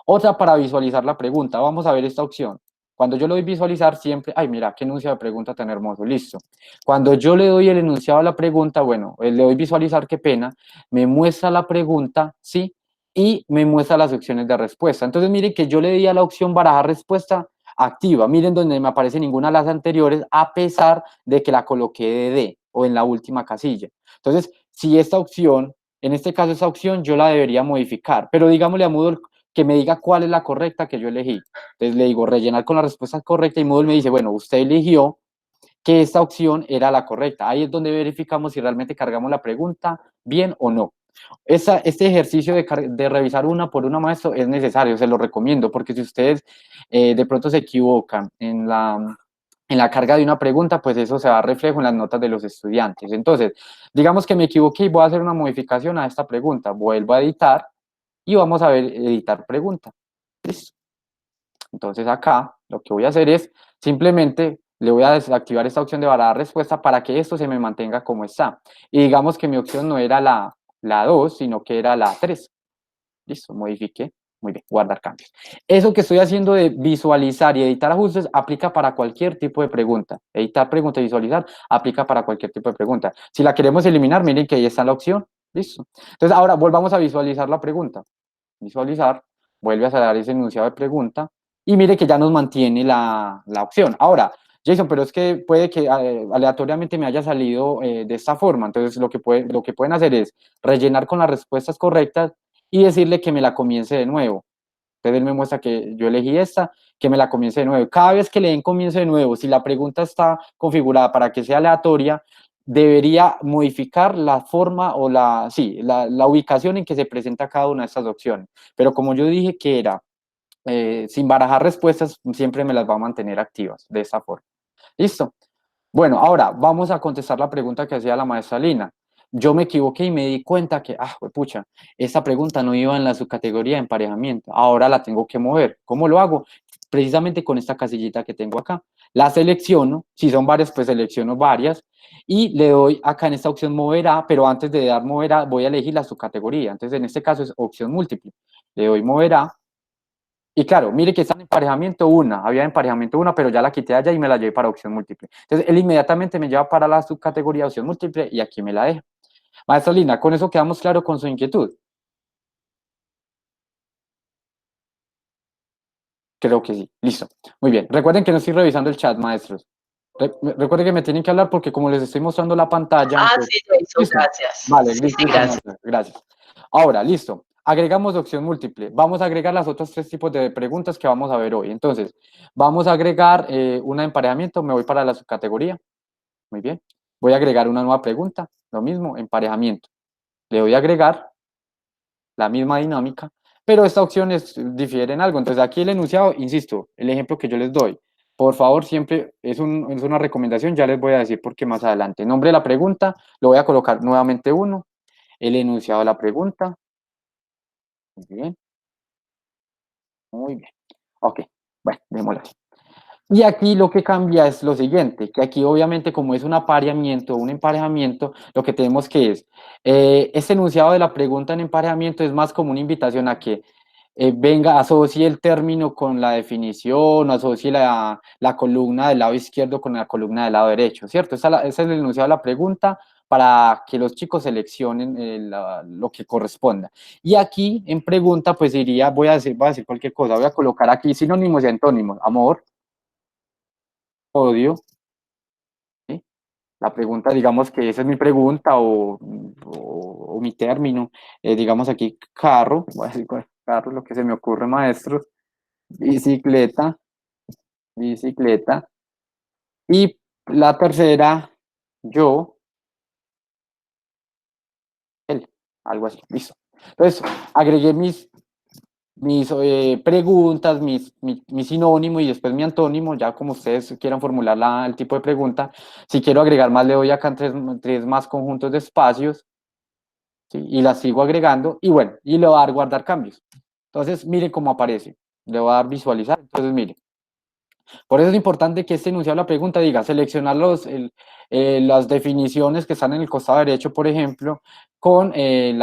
Otra para visualizar la pregunta. Vamos a ver esta opción. Cuando yo le doy visualizar siempre, ay, mira, qué enunciado de pregunta tan hermoso, listo. Cuando yo le doy el enunciado a la pregunta, bueno, le doy visualizar, qué pena, me muestra la pregunta, ¿sí? Y me muestra las opciones de respuesta. Entonces, miren que yo le di a la opción barajar respuesta activa. Miren donde me aparece ninguna de las anteriores, a pesar de que la coloqué de D o en la última casilla. Entonces, si esta opción, en este caso esta opción, yo la debería modificar, pero digámosle a Moodle que me diga cuál es la correcta que yo elegí. Entonces le digo rellenar con la respuesta correcta y Moodle me dice, bueno, usted eligió que esta opción era la correcta. Ahí es donde verificamos si realmente cargamos la pregunta bien o no. Este ejercicio de revisar una por una, maestro, es necesario, se lo recomiendo, porque si ustedes de pronto se equivocan en la carga de una pregunta, pues eso se va a reflejo en las notas de los estudiantes. Entonces, digamos que me equivoqué y voy a hacer una modificación a esta pregunta. Vuelvo a editar y vamos a ver editar pregunta. ¿Listo? Entonces acá lo que voy a hacer es simplemente le voy a desactivar esta opción de barajar respuesta para que esto se me mantenga como está. Y digamos que mi opción no era la 2, sino que era la 3. Listo, modifique. Muy bien, guardar cambios. Eso que estoy haciendo de visualizar y editar ajustes aplica para cualquier tipo de pregunta. Editar pregunta y visualizar aplica para cualquier tipo de pregunta. Si la queremos eliminar, miren que ahí está la opción. Listo. Entonces ahora volvamos a visualizar la pregunta. Visualizar, vuelve a dar ese enunciado de pregunta y mire que ya nos mantiene la opción. Ahora, Jason, pero es que puede que aleatoriamente me haya salido de esta forma. Entonces lo que pueden hacer es rellenar con las respuestas correctas y decirle que me la comience de nuevo. Entonces él me muestra que yo elegí esta, que me la comience de nuevo. Cada vez que le den comience de nuevo, si la pregunta está configurada para que sea aleatoria, debería modificar la forma o la ubicación en que se presenta cada una de estas opciones. Pero como yo dije que era sin barajar respuestas, siempre me las va a mantener activas de esta forma. ¿Listo? Bueno, ahora vamos a contestar la pregunta que hacía la maestra Lina. Yo me equivoqué y me di cuenta que, pucha, esta pregunta no iba en la subcategoría de emparejamiento. Ahora la tengo que mover. ¿Cómo lo hago? Precisamente con esta casillita que tengo acá. La selecciono, si son varias, pues selecciono varias y le doy acá en esta opción moverá, pero antes de dar moverá voy a elegir la subcategoría. Entonces en este caso es opción múltiple. Le doy moverá y claro, mire que está en emparejamiento una, había emparejamiento una, pero ya la quité allá y me la llevé para opción múltiple. Entonces, él inmediatamente me lleva para la subcategoría opción múltiple y aquí me la deja. Maestra Lina, con eso quedamos claro con su inquietud. Creo que sí. Listo. Muy bien. Recuerden que no estoy revisando el chat, maestros. Recuerden que me tienen que hablar porque como les estoy mostrando la pantalla. Ah, Entonces, sí, Jason, listo. gracias. Vale, Sí, listo, sí, gracias. maestra. Gracias. Ahora, listo. Agregamos opción múltiple. Vamos a agregar las otros tres tipos de preguntas que vamos a ver hoy. Entonces, vamos a agregar una de emparejamiento. Me voy para la subcategoría. Muy bien. Voy a agregar una nueva pregunta. Lo mismo, emparejamiento. Le doy a agregar la misma dinámica, pero esta opción difiere en algo. Entonces aquí el enunciado, insisto, el ejemplo que yo les doy, por favor, siempre es una recomendación, ya les voy a decir por qué más adelante. Nombre de la pregunta, lo voy a colocar nuevamente uno, el enunciado de la pregunta, muy bien, muy bien, ok, bueno, démoslo así. Y aquí lo que cambia es lo siguiente, que aquí obviamente como es un apareamiento, un emparejamiento, lo que tenemos que es, este enunciado de la pregunta en emparejamiento es más como una invitación a que venga, asocie el término con la definición, asocie la columna del lado izquierdo con la columna del lado derecho, ¿cierto? Ese es el enunciado de la pregunta para que los chicos seleccionen lo que corresponda. Y aquí en pregunta, pues diría, voy a decir cualquier cosa, voy a colocar aquí sinónimos y antónimos, amor, odio, ¿sí? La pregunta, digamos que esa es mi pregunta o mi término, digamos aquí carro, voy a decir carro, lo que se me ocurre, maestros, bicicleta, bicicleta, y la tercera, yo, él, algo así, listo. Entonces, agregué mis preguntas, mi sinónimo y después mi antónimo, ya como ustedes quieran formular el tipo de pregunta. Si quiero agregar más, le doy acá en tres más conjuntos de espacios, ¿sí? Y las sigo agregando y bueno, y le voy a dar guardar cambios. Entonces, miren cómo aparece. Le voy a dar visualizar. Entonces, miren. Por eso es importante que este enunciado de la pregunta diga seleccionar las definiciones que están en el costado derecho, por ejemplo, con el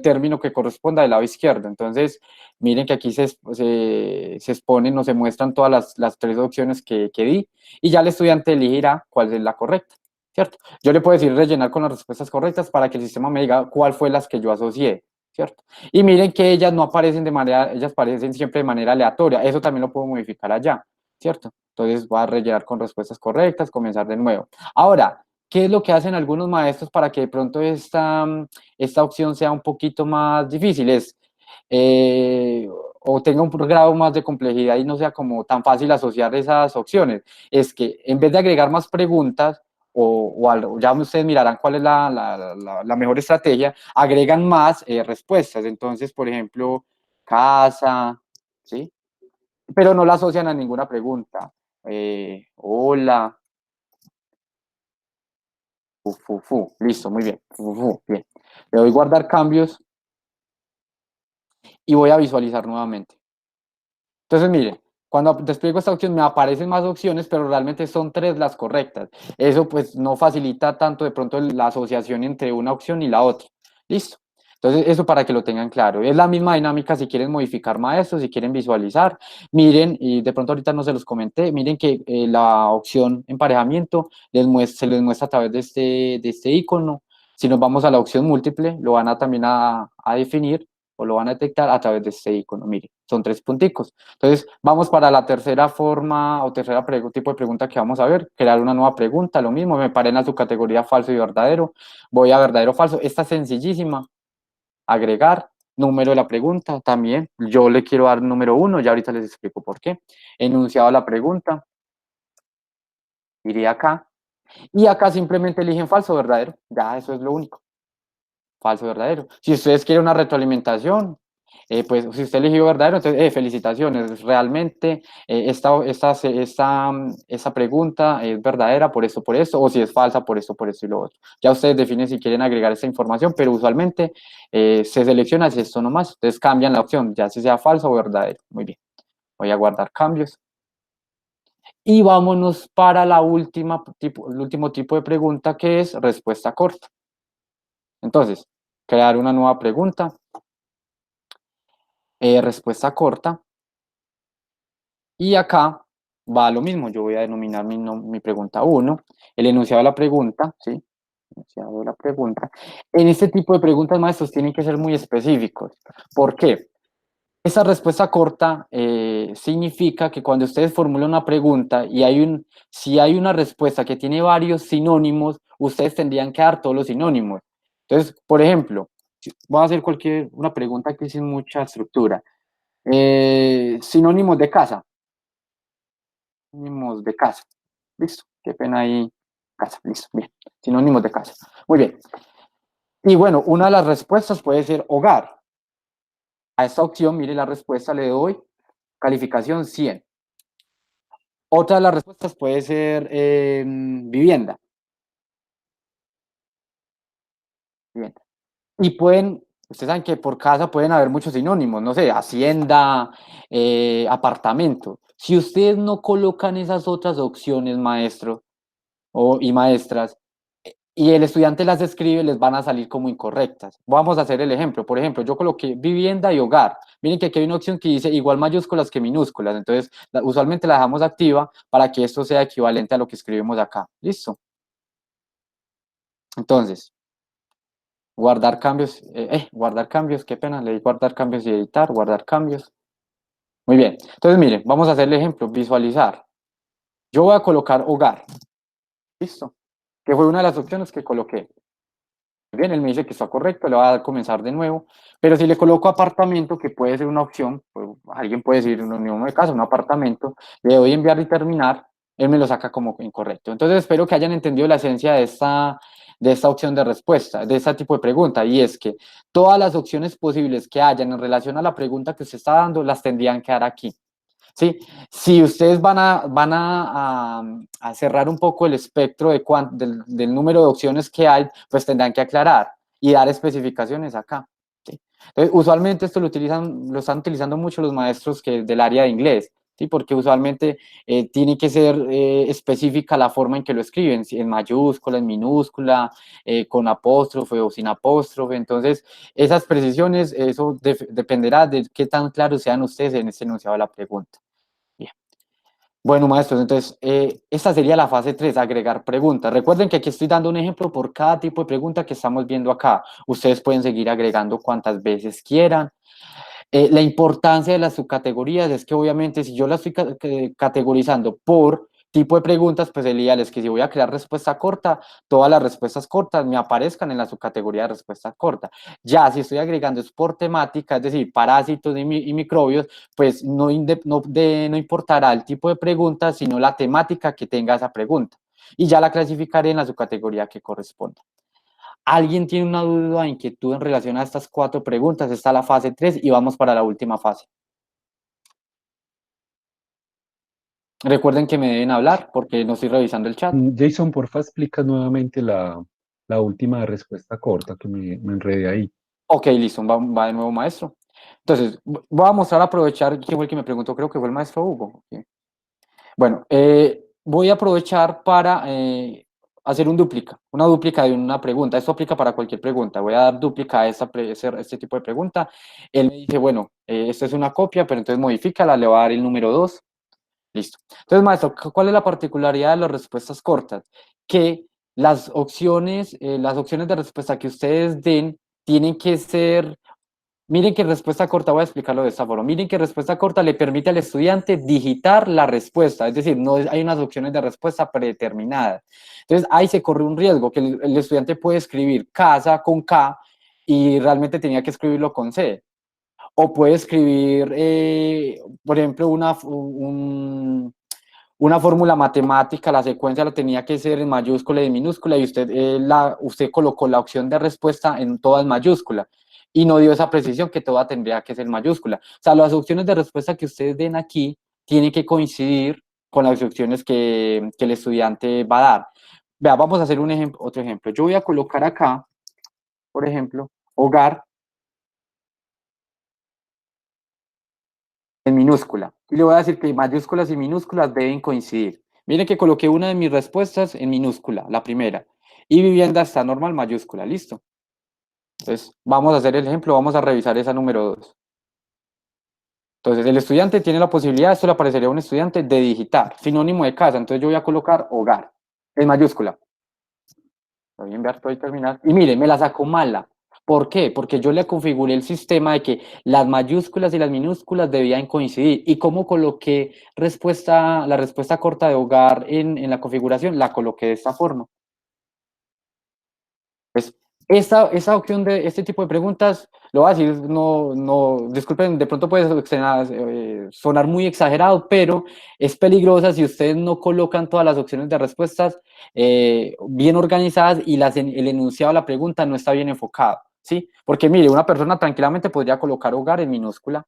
término que corresponda del lado izquierdo. Entonces, miren que aquí se exponen o se muestran todas las tres opciones que di y ya el estudiante elegirá cuál es la correcta, ¿cierto? Yo le puedo decir rellenar con las respuestas correctas para que el sistema me diga cuál fue las que yo asocié, ¿cierto? Y miren que ellas no aparecen ellas aparecen siempre de manera aleatoria. Eso también lo puedo modificar allá, ¿cierto? Entonces voy a rellenar con respuestas correctas, comenzar de nuevo. Ahora, ¿qué es lo que hacen algunos maestros para que de pronto esta opción sea un poquito más difícil? O tenga un grado más de complejidad y no sea como tan fácil asociar esas opciones. Es que en vez de agregar más preguntas, ya ustedes mirarán cuál es la mejor estrategia, agregan más respuestas. Entonces, por ejemplo, casa, ¿sí? Pero no la asocian a ninguna pregunta. Hola, listo, muy bien. Bien. Le doy guardar cambios y voy a visualizar nuevamente. Entonces, mire, cuando despliego esta opción me aparecen más opciones, pero realmente son 3 las correctas. Eso pues no facilita tanto de pronto la asociación entre una opción y la otra. Listo. Entonces, eso para que lo tengan claro. Es la misma dinámica si quieren modificar maestros, si quieren visualizar. Miren, y de pronto ahorita no se los comenté, miren que la opción emparejamiento se les muestra a través de este icono. Si nos vamos a la opción múltiple, lo van a también a definir o lo van a detectar a través de este icono. Miren, son 3 punticos. Entonces, vamos para la tercera forma o tercera tipo de pregunta que vamos a ver, crear una nueva pregunta, lo mismo, me paren a su categoría falso y verdadero, voy a verdadero o falso, esta es sencillísima, agregar, número de la pregunta, también, yo le quiero dar número 1, ya ahorita les explico por qué, enunciado de la pregunta, iría acá, y acá simplemente eligen falso o verdadero, ya eso es lo único. Falso, verdadero. Si ustedes quieren una retroalimentación, pues si usted eligió verdadero, entonces felicitaciones, realmente esta pregunta es verdadera por esto, o si es falsa por esto y lo otro. Ya ustedes definen si quieren agregar esta información, pero usualmente se selecciona si esto nomás, entonces cambian la opción, ya si sea falso o verdadero. Muy bien, voy a guardar cambios. Y vámonos para el último tipo de pregunta, que es respuesta corta. Entonces, crear una nueva pregunta. Respuesta corta. Y acá va lo mismo. Yo voy a denominar mi pregunta 1. El enunciado de la pregunta, ¿sí? Enunciado de la pregunta. En este tipo de preguntas, maestros, tienen que ser muy específicos. ¿Por qué? Esa respuesta corta significa que cuando ustedes formulan una pregunta y si hay una respuesta que tiene varios sinónimos, ustedes tendrían que dar todos los sinónimos. Entonces, por ejemplo, voy a hacer una pregunta que sin mucha estructura. Sinónimos de casa. Sinónimos de casa. Listo. Qué pena ahí. Casa. Listo. Bien. Sinónimos de casa. Muy bien. Y bueno, una de las respuestas puede ser hogar. A esta opción, mire la respuesta, le doy calificación 100. Otra de las respuestas puede ser vivienda. Vivienda. Y ustedes saben que por casa pueden haber muchos sinónimos, no sé, hacienda, apartamento. Si ustedes no colocan esas otras opciones, maestro y maestras, y el estudiante las escribe, les van a salir como incorrectas. Vamos a hacer el ejemplo. Por ejemplo, yo coloqué vivienda y hogar. Miren que aquí hay una opción que dice igual mayúsculas que minúsculas. Entonces, usualmente la dejamos activa para que esto sea equivalente a lo que escribimos acá. ¿Listo? Entonces, guardar cambios, qué pena, le di guardar cambios y editar, guardar cambios. Muy bien. Entonces, miren, vamos a hacer el ejemplo, visualizar. Yo voy a colocar hogar. ¿Listo? Que fue una de las opciones que coloqué. Bien, él me dice que está correcto, le va a comenzar de nuevo, pero si le coloco apartamento, que puede ser una opción, pues, alguien puede decir, no de casa, un apartamento, le doy enviar y terminar, él me lo saca como incorrecto. Entonces espero que hayan entendido la esencia de esta opción de respuesta, de este tipo de pregunta, y es que todas las opciones posibles que hayan en relación a la pregunta que usted está dando, las tendrían que dar aquí. ¿Sí? Si ustedes van a cerrar un poco el espectro del número de opciones que hay, pues tendrán que aclarar y dar especificaciones acá. ¿Sí? Entonces, usualmente esto lo están utilizando mucho los maestros del área de inglés, ¿sí? Porque usualmente tiene que ser específica la forma en que lo escriben, si en mayúscula, en minúscula, con apóstrofe o sin apóstrofe. Entonces, esas precisiones, eso dependerá de qué tan claros sean ustedes en este enunciado de la pregunta. Bien. Bueno, maestros, entonces, esta sería la fase 3, agregar preguntas. Recuerden que aquí estoy dando un ejemplo por cada tipo de pregunta que estamos viendo acá. Ustedes pueden seguir agregando cuantas veces quieran. La importancia de las subcategorías es que obviamente si yo las estoy categorizando por tipo de preguntas, pues el ideal es que si voy a crear respuesta corta, todas las respuestas cortas me aparezcan en la subcategoría de respuesta corta. Ya si estoy agregando es por temática, es decir, parásitos y microbios, pues no importará el tipo de pregunta, sino la temática que tenga esa pregunta. Y ya la clasificaré en la subcategoría que corresponda. ¿Alguien tiene una duda, inquietud en relación a estas 4 preguntas? Está la fase 3 y vamos para la última fase. Recuerden que me deben hablar porque no estoy revisando el chat. Jason, porfa, explica nuevamente la última respuesta corta que me enredé ahí. Ok, listo, va de nuevo, maestro. Entonces, voy a mostrar, aprovechar, ¿quién fue el que me preguntó? Creo que fue el maestro Hugo. Ok. Bueno, voy a aprovechar para hacer una dúplica de una pregunta. Esto aplica para cualquier pregunta. Voy a dar dúplica a este tipo de pregunta. Él me dice, bueno, esta es una copia, pero entonces modifícala, le voy a dar el número 2. Listo. Entonces, maestro, ¿cuál es la particularidad de las respuestas cortas? Que las opciones de respuesta que ustedes den tienen que ser. Miren que respuesta corta, voy a explicarlo de esta forma. Miren que respuesta corta le permite al estudiante digitar la respuesta, es decir, no hay unas opciones de respuesta predeterminadas. Entonces, ahí se corre un riesgo, que el estudiante puede escribir casa con K y realmente tenía que escribirlo con C. O puede escribir, por ejemplo, una fórmula matemática, la secuencia lo tenía que ser en mayúscula y en minúscula, y usted colocó la opción de respuesta en toda en mayúscula y no dio esa precisión que toda tendría que ser mayúscula. O sea, las opciones de respuesta que ustedes den aquí tienen que coincidir con las opciones que el estudiante va a dar. Vea, vamos a hacer otro ejemplo. Yo voy a colocar acá, por ejemplo, hogar en minúscula. Y le voy a decir que mayúsculas y minúsculas deben coincidir. Miren que coloqué una de mis respuestas en minúscula, la primera. Y vivienda está normal, mayúscula, listo. Entonces, vamos a hacer el ejemplo, vamos a revisar esa número 2. Entonces, el estudiante tiene la posibilidad, esto le aparecería a un estudiante, de digitar, sinónimo de casa. Entonces, yo voy a colocar hogar, en mayúscula. Voy a enviar todo y terminar. Y mire, me la sacó mala. ¿Por qué? Porque yo le configuré el sistema de que las mayúsculas y las minúsculas debían coincidir. ¿Y cómo coloqué la respuesta corta de hogar en la configuración? La coloqué de esta forma. Pues esa opción de este tipo de preguntas, lo voy a decir, disculpen, de pronto puede sonar muy exagerado, pero es peligrosa si ustedes no colocan todas las opciones de respuestas bien organizadas y el enunciado de la pregunta no está bien enfocado, ¿sí? Porque mire, una persona tranquilamente podría colocar hogar en minúscula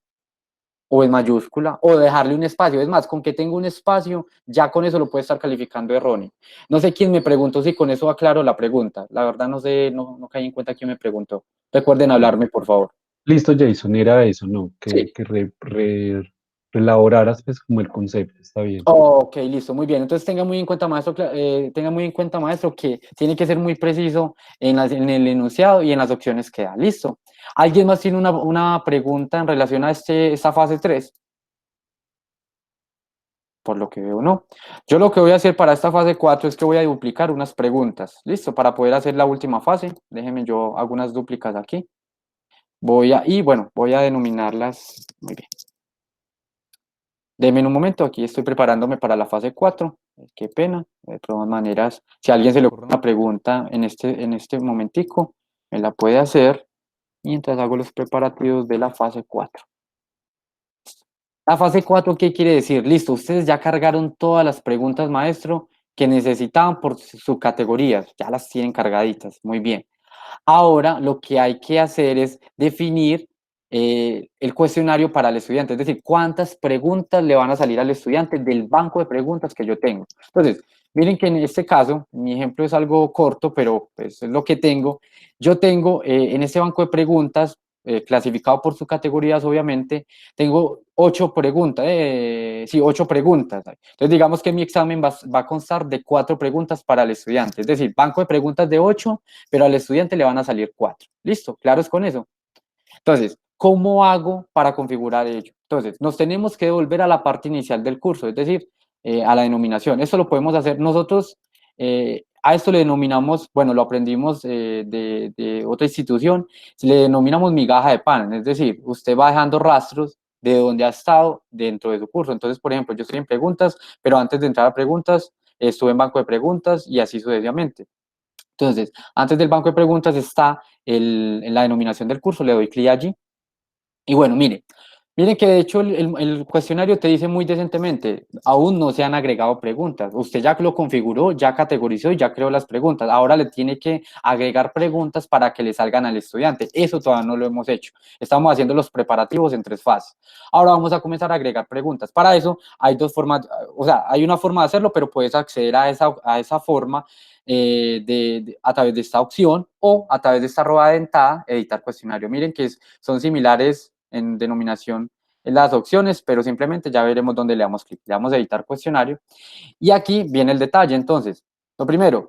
o en mayúscula, o dejarle un espacio. Es más, con que tenga un espacio, ya con eso lo puede estar calificando erróneo. No sé quién me preguntó, si con eso aclaro la pregunta. La verdad no sé, no caí en cuenta quién me preguntó. Recuerden hablarme, por favor. Listo, Jason, era eso, ¿no? Sí. Que reelaboraras pues como el concepto, está bien. Ok, listo, muy bien. Entonces tenga muy en cuenta, maestro, que tiene que ser muy preciso en el enunciado y en las opciones que da. Listo. ¿Alguien más tiene una pregunta en relación a esta fase 3? Por lo que veo, no. Yo lo que voy a hacer para esta fase 4 es que voy a duplicar unas preguntas. Listo, para poder hacer la última fase. Déjenme, yo hago unas dúplicas aquí. Voy a denominarlas. Muy bien. Denme un momento, aquí estoy preparándome para la fase 4. Qué pena. De todas maneras, si a alguien se le ocurre una pregunta en este momentico, me la puede hacer mientras hago los preparativos de la fase 4. La fase 4, ¿qué quiere decir? Listo, ustedes ya cargaron todas las preguntas, maestro, que necesitaban por sus categorías. Ya las tienen cargaditas. Muy bien. Ahora lo que hay que hacer es definir el cuestionario para el estudiante, es decir, cuántas preguntas le van a salir al estudiante del banco de preguntas que yo tengo. Entonces, miren que en este caso, mi ejemplo es algo corto, pero pues, es lo que tengo. Yo tengo en este banco de preguntas, clasificado por sus categorías, obviamente, tengo 8 preguntas, 8 preguntas. Entonces, digamos que mi examen va a constar de 4 preguntas para el estudiante, es decir, banco de preguntas de 8, pero al estudiante le van a salir 4. ¿Listo? ¿Claros con eso? Entonces, ¿cómo hago para configurar ello? Entonces, nos tenemos que devolver a la parte inicial del curso, es decir, a la denominación. Esto lo podemos hacer nosotros, a esto le denominamos, bueno, lo aprendimos de otra institución, le denominamos migaja de pan, es decir, usted va dejando rastros de donde ha estado dentro de su curso. Entonces, por ejemplo, yo estoy en preguntas, pero antes de entrar a preguntas, estuve en banco de preguntas y así sucesivamente. Entonces, antes del banco de preguntas está en la denominación del curso, le doy clic allí. Y bueno, miren que de hecho el cuestionario te dice muy decentemente, aún no se han agregado preguntas. Usted ya lo configuró, ya categorizó y ya creó las preguntas. Ahora le tiene que agregar preguntas para que le salgan al estudiante. Eso todavía no lo hemos hecho. Estamos haciendo los preparativos en 3 fases. Ahora vamos a comenzar a agregar preguntas. Para eso hay 2 formas, o sea, hay una forma de hacerlo, pero puedes acceder a esa forma a través de esta opción o a través de esta rueda dentada, editar cuestionario. Miren que son similares en denominación en las opciones, pero simplemente ya veremos dónde le damos clic. Le damos a editar cuestionario. Y aquí viene el detalle, entonces, lo primero,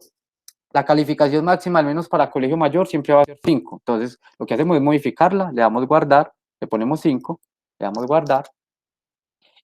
la calificación máxima, al menos para colegio mayor, siempre va a ser 5. Entonces, lo que hacemos es modificarla, le damos guardar, le ponemos 5, le damos guardar.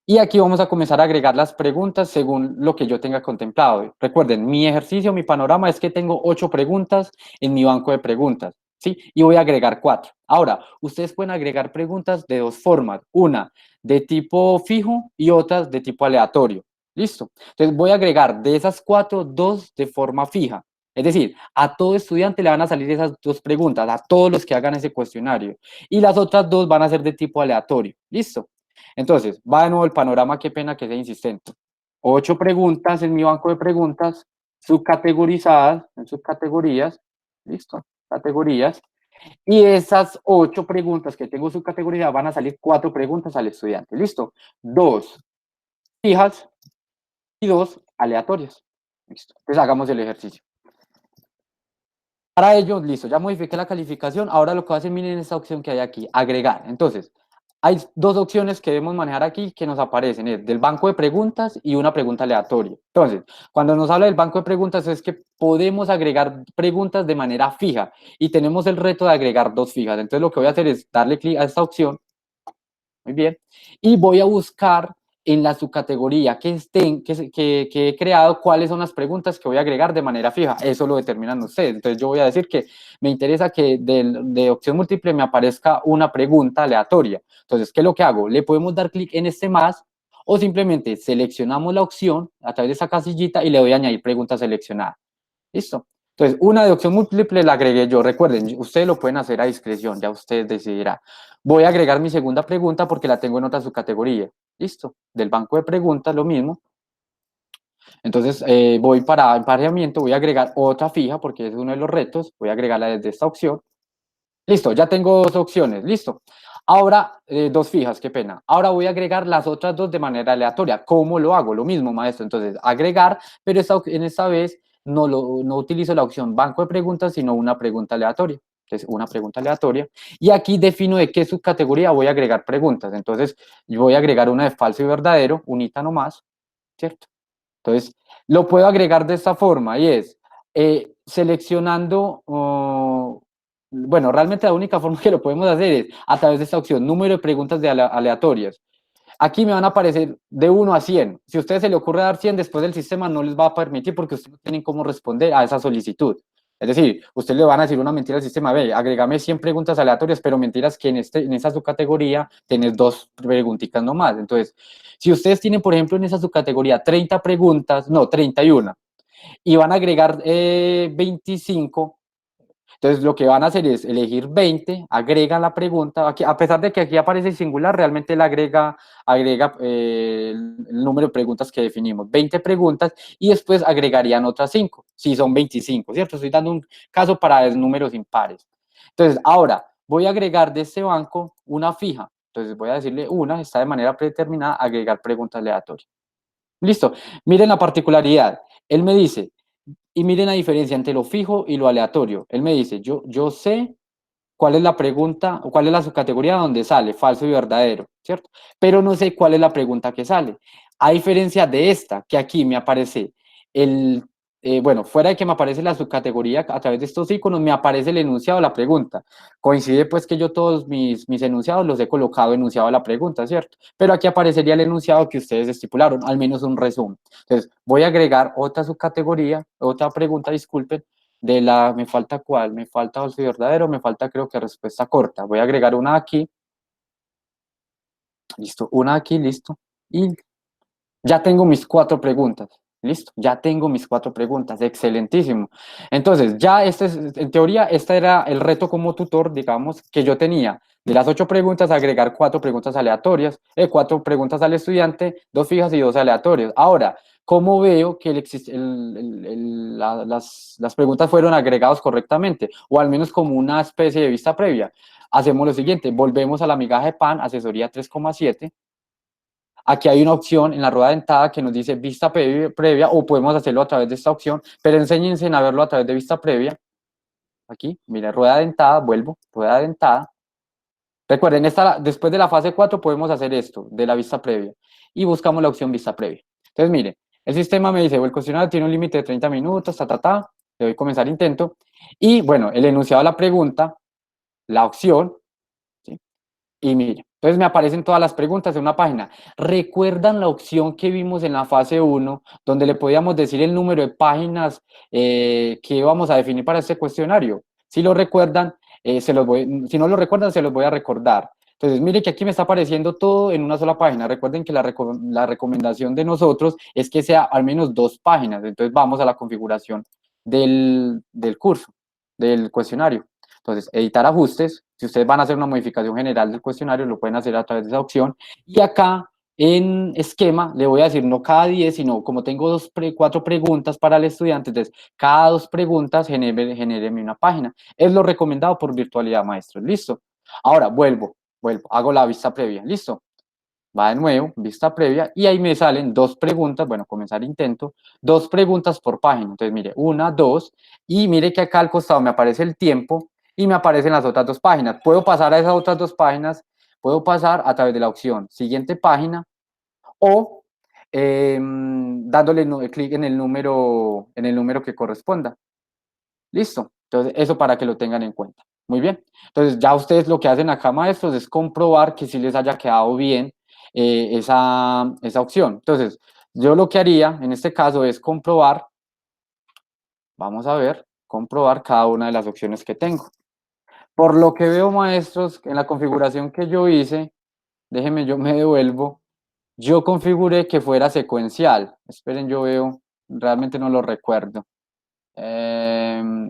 Y aquí vamos a comenzar a agregar las preguntas según lo que yo tenga contemplado. Recuerden, mi ejercicio, mi panorama es que tengo 8 preguntas en mi banco de preguntas, ¿sí? Y voy a agregar 4. Ahora, ustedes pueden agregar preguntas de dos formas. Una de tipo fijo y otras de tipo aleatorio. ¿Listo? Entonces voy a agregar de esas 4, 2 de forma fija. Es decir, a todo estudiante le van a salir esas 2 preguntas, a todos los que hagan ese cuestionario. Y las otras 2 van a ser de tipo aleatorio. ¿Listo? Entonces, va de nuevo el panorama, qué pena que sea insistente. 8 preguntas en mi banco de preguntas, subcategorizadas, en subcategorías, listo, categorías, y esas 8 preguntas que tengo subcategorizadas van a salir 4 preguntas al estudiante, listo, 2 fijas y 2 aleatorias, listo. Entonces hagamos el ejercicio. Para ello, listo, ya modifiqué la calificación, ahora lo que voy a hacer, miren esta opción que hay aquí, agregar. Entonces, hay 2 opciones que debemos manejar aquí que nos aparecen, es del banco de preguntas y una pregunta aleatoria. Entonces, cuando nos habla del banco de preguntas es que podemos agregar preguntas de manera fija y tenemos el reto de agregar 2 fijas. Entonces, lo que voy a hacer es darle clic a esta opción, muy bien, y voy a buscar en la subcategoría que he creado cuáles son las preguntas que voy a agregar de manera fija. Eso lo determinan ustedes. Entonces yo voy a decir que me interesa que de opción múltiple me aparezca una pregunta aleatoria. Entonces, ¿qué es lo que hago? Le podemos dar clic en este más o simplemente seleccionamos la opción a través de esa casillita y le voy a añadir pregunta seleccionada. ¿Listo? Entonces, una de opción múltiple la agregué yo. Recuerden, ustedes lo pueden hacer a discreción, ya ustedes decidirán. Voy a agregar mi segunda pregunta porque la tengo en otra subcategoría. ¿Listo? Del banco de preguntas, lo mismo. Entonces, voy para emparejamiento, voy a agregar otra fija porque es uno de los retos. Voy a agregarla desde esta opción. Listo, ya tengo 2 opciones. Listo. Ahora, 2 fijas, qué pena. Ahora voy a agregar las otras 2 de manera aleatoria. ¿Cómo lo hago? Lo mismo, maestro. Entonces, agregar, pero en esta vez no utilizo la opción banco de preguntas, sino una pregunta aleatoria. Entonces, una pregunta aleatoria. Y aquí defino de qué subcategoría voy a agregar preguntas. Entonces, yo voy a agregar una de falso y verdadero, unita nomás, ¿cierto? Entonces, lo puedo agregar de esta forma y es seleccionando, bueno, realmente la única forma que lo podemos hacer es a través de esta opción, número de preguntas aleatorias. Aquí me van a aparecer de 1 a 100. Si a ustedes se le ocurre dar 100, después del sistema no les va a permitir porque ustedes no tienen cómo responder a esa solicitud. Es decir, ustedes le van a decir una mentira al sistema, ve, agrégame 100 preguntas aleatorias, pero mentiras que en esa subcategoría tenés 2 preguntitas nomás. Entonces, si ustedes tienen, por ejemplo, en esa subcategoría 30 preguntas, no, 31, y van a agregar 25, entonces, lo que van a hacer es elegir 20, agregan la pregunta, aquí, a pesar de que aquí aparece singular, realmente él agrega el número de preguntas que definimos, 20 preguntas, y después agregarían otras 5, si son 25, ¿cierto? Estoy dando un caso para números impares. Entonces, ahora, voy a agregar de este banco una fija, entonces voy a decirle una, está de manera predeterminada, agregar preguntas aleatorias. Listo, miren la particularidad, él me dice, y miren la diferencia entre lo fijo y lo aleatorio. Él me dice, yo sé cuál es la pregunta, o cuál es la subcategoría donde sale falso y verdadero, ¿cierto? Pero no sé cuál es la pregunta que sale. A diferencia de esta, que aquí me aparece bueno, fuera de que me aparece la subcategoría a través de estos iconos, me aparece el enunciado de la pregunta. Coincide pues que yo todos mis enunciados los he colocado enunciado a la pregunta, ¿cierto? Pero aquí aparecería el enunciado que ustedes estipularon, al menos un resumen. Entonces, voy a agregar otra subcategoría, otra pregunta, disculpen, me falta cuál, me falta falso y verdadero, me falta creo que respuesta corta. Voy a agregar una aquí. Listo, una aquí, listo. Y ya tengo mis 4 preguntas. Listo, ya tengo mis 4 preguntas. Excelentísimo. Entonces, ya en teoría, este era el reto como tutor, digamos, que yo tenía. De las 8 preguntas, agregar 4 preguntas aleatorias, 4 preguntas al estudiante, 2 fijas y 2 aleatorias. Ahora, ¿cómo veo que las preguntas fueron agregadas correctamente? O al menos como una especie de vista previa. Hacemos lo siguiente, volvemos a la migaja de pan, asesoría 3,7. Aquí hay una opción en la rueda dentada que nos dice vista previa o podemos hacerlo a través de esta opción, pero enséñense a verlo a través de vista previa. Aquí, mira, rueda dentada, vuelvo, rueda dentada. Recuerden, después de la fase 4 podemos hacer esto, de la vista previa, y buscamos la opción vista previa. Entonces, miren, el sistema me dice, el cuestionario tiene un límite de 30 minutos, le doy comenzar intento, y bueno, el enunciado de la pregunta, la opción, ¿sí? Y miren, entonces me aparecen todas las preguntas en una página. ¿Recuerdan la opción que vimos en la fase 1, donde le podíamos decir el número de páginas que íbamos a definir para este cuestionario? Si lo recuerdan, si no lo recuerdan, se los voy a recordar. Entonces, mire que aquí me está apareciendo todo en una sola página. Recuerden que la recomendación de nosotros es que sea al menos 2 páginas. Entonces, vamos a la configuración del curso, del cuestionario. Entonces, editar ajustes. Si ustedes van a hacer una modificación general del cuestionario, lo pueden hacer a través de esa opción. Y acá, en esquema, le voy a decir no cada 10, sino como tengo 4 preguntas para el estudiante, entonces cada 2 preguntas genéreme una página. Es lo recomendado por virtualidad, maestros. ¿Listo? Ahora, vuelvo, hago la vista previa. ¿Listo? Va de nuevo, vista previa, y ahí me salen 2 preguntas, bueno, comenzar intento, 2 preguntas por página. Entonces, mire, 1, 2, y mire que acá al costado me aparece el tiempo y me aparecen las otras 2 páginas. Puedo pasar a esas otras 2 páginas, puedo pasar a través de la opción siguiente página o dándole clic en el número que corresponda. Listo. Entonces, eso para que lo tengan en cuenta. Muy bien. Entonces, ya ustedes lo que hacen acá, maestros, es comprobar que sí les haya quedado bien esa opción. Entonces, yo lo que haría en este caso es comprobar, vamos a ver, comprobar cada una de las opciones que tengo. Por lo que veo, maestros, en la configuración que yo hice, déjenme, yo me devuelvo, yo configuré que fuera secuencial. Esperen, yo veo, realmente no lo recuerdo.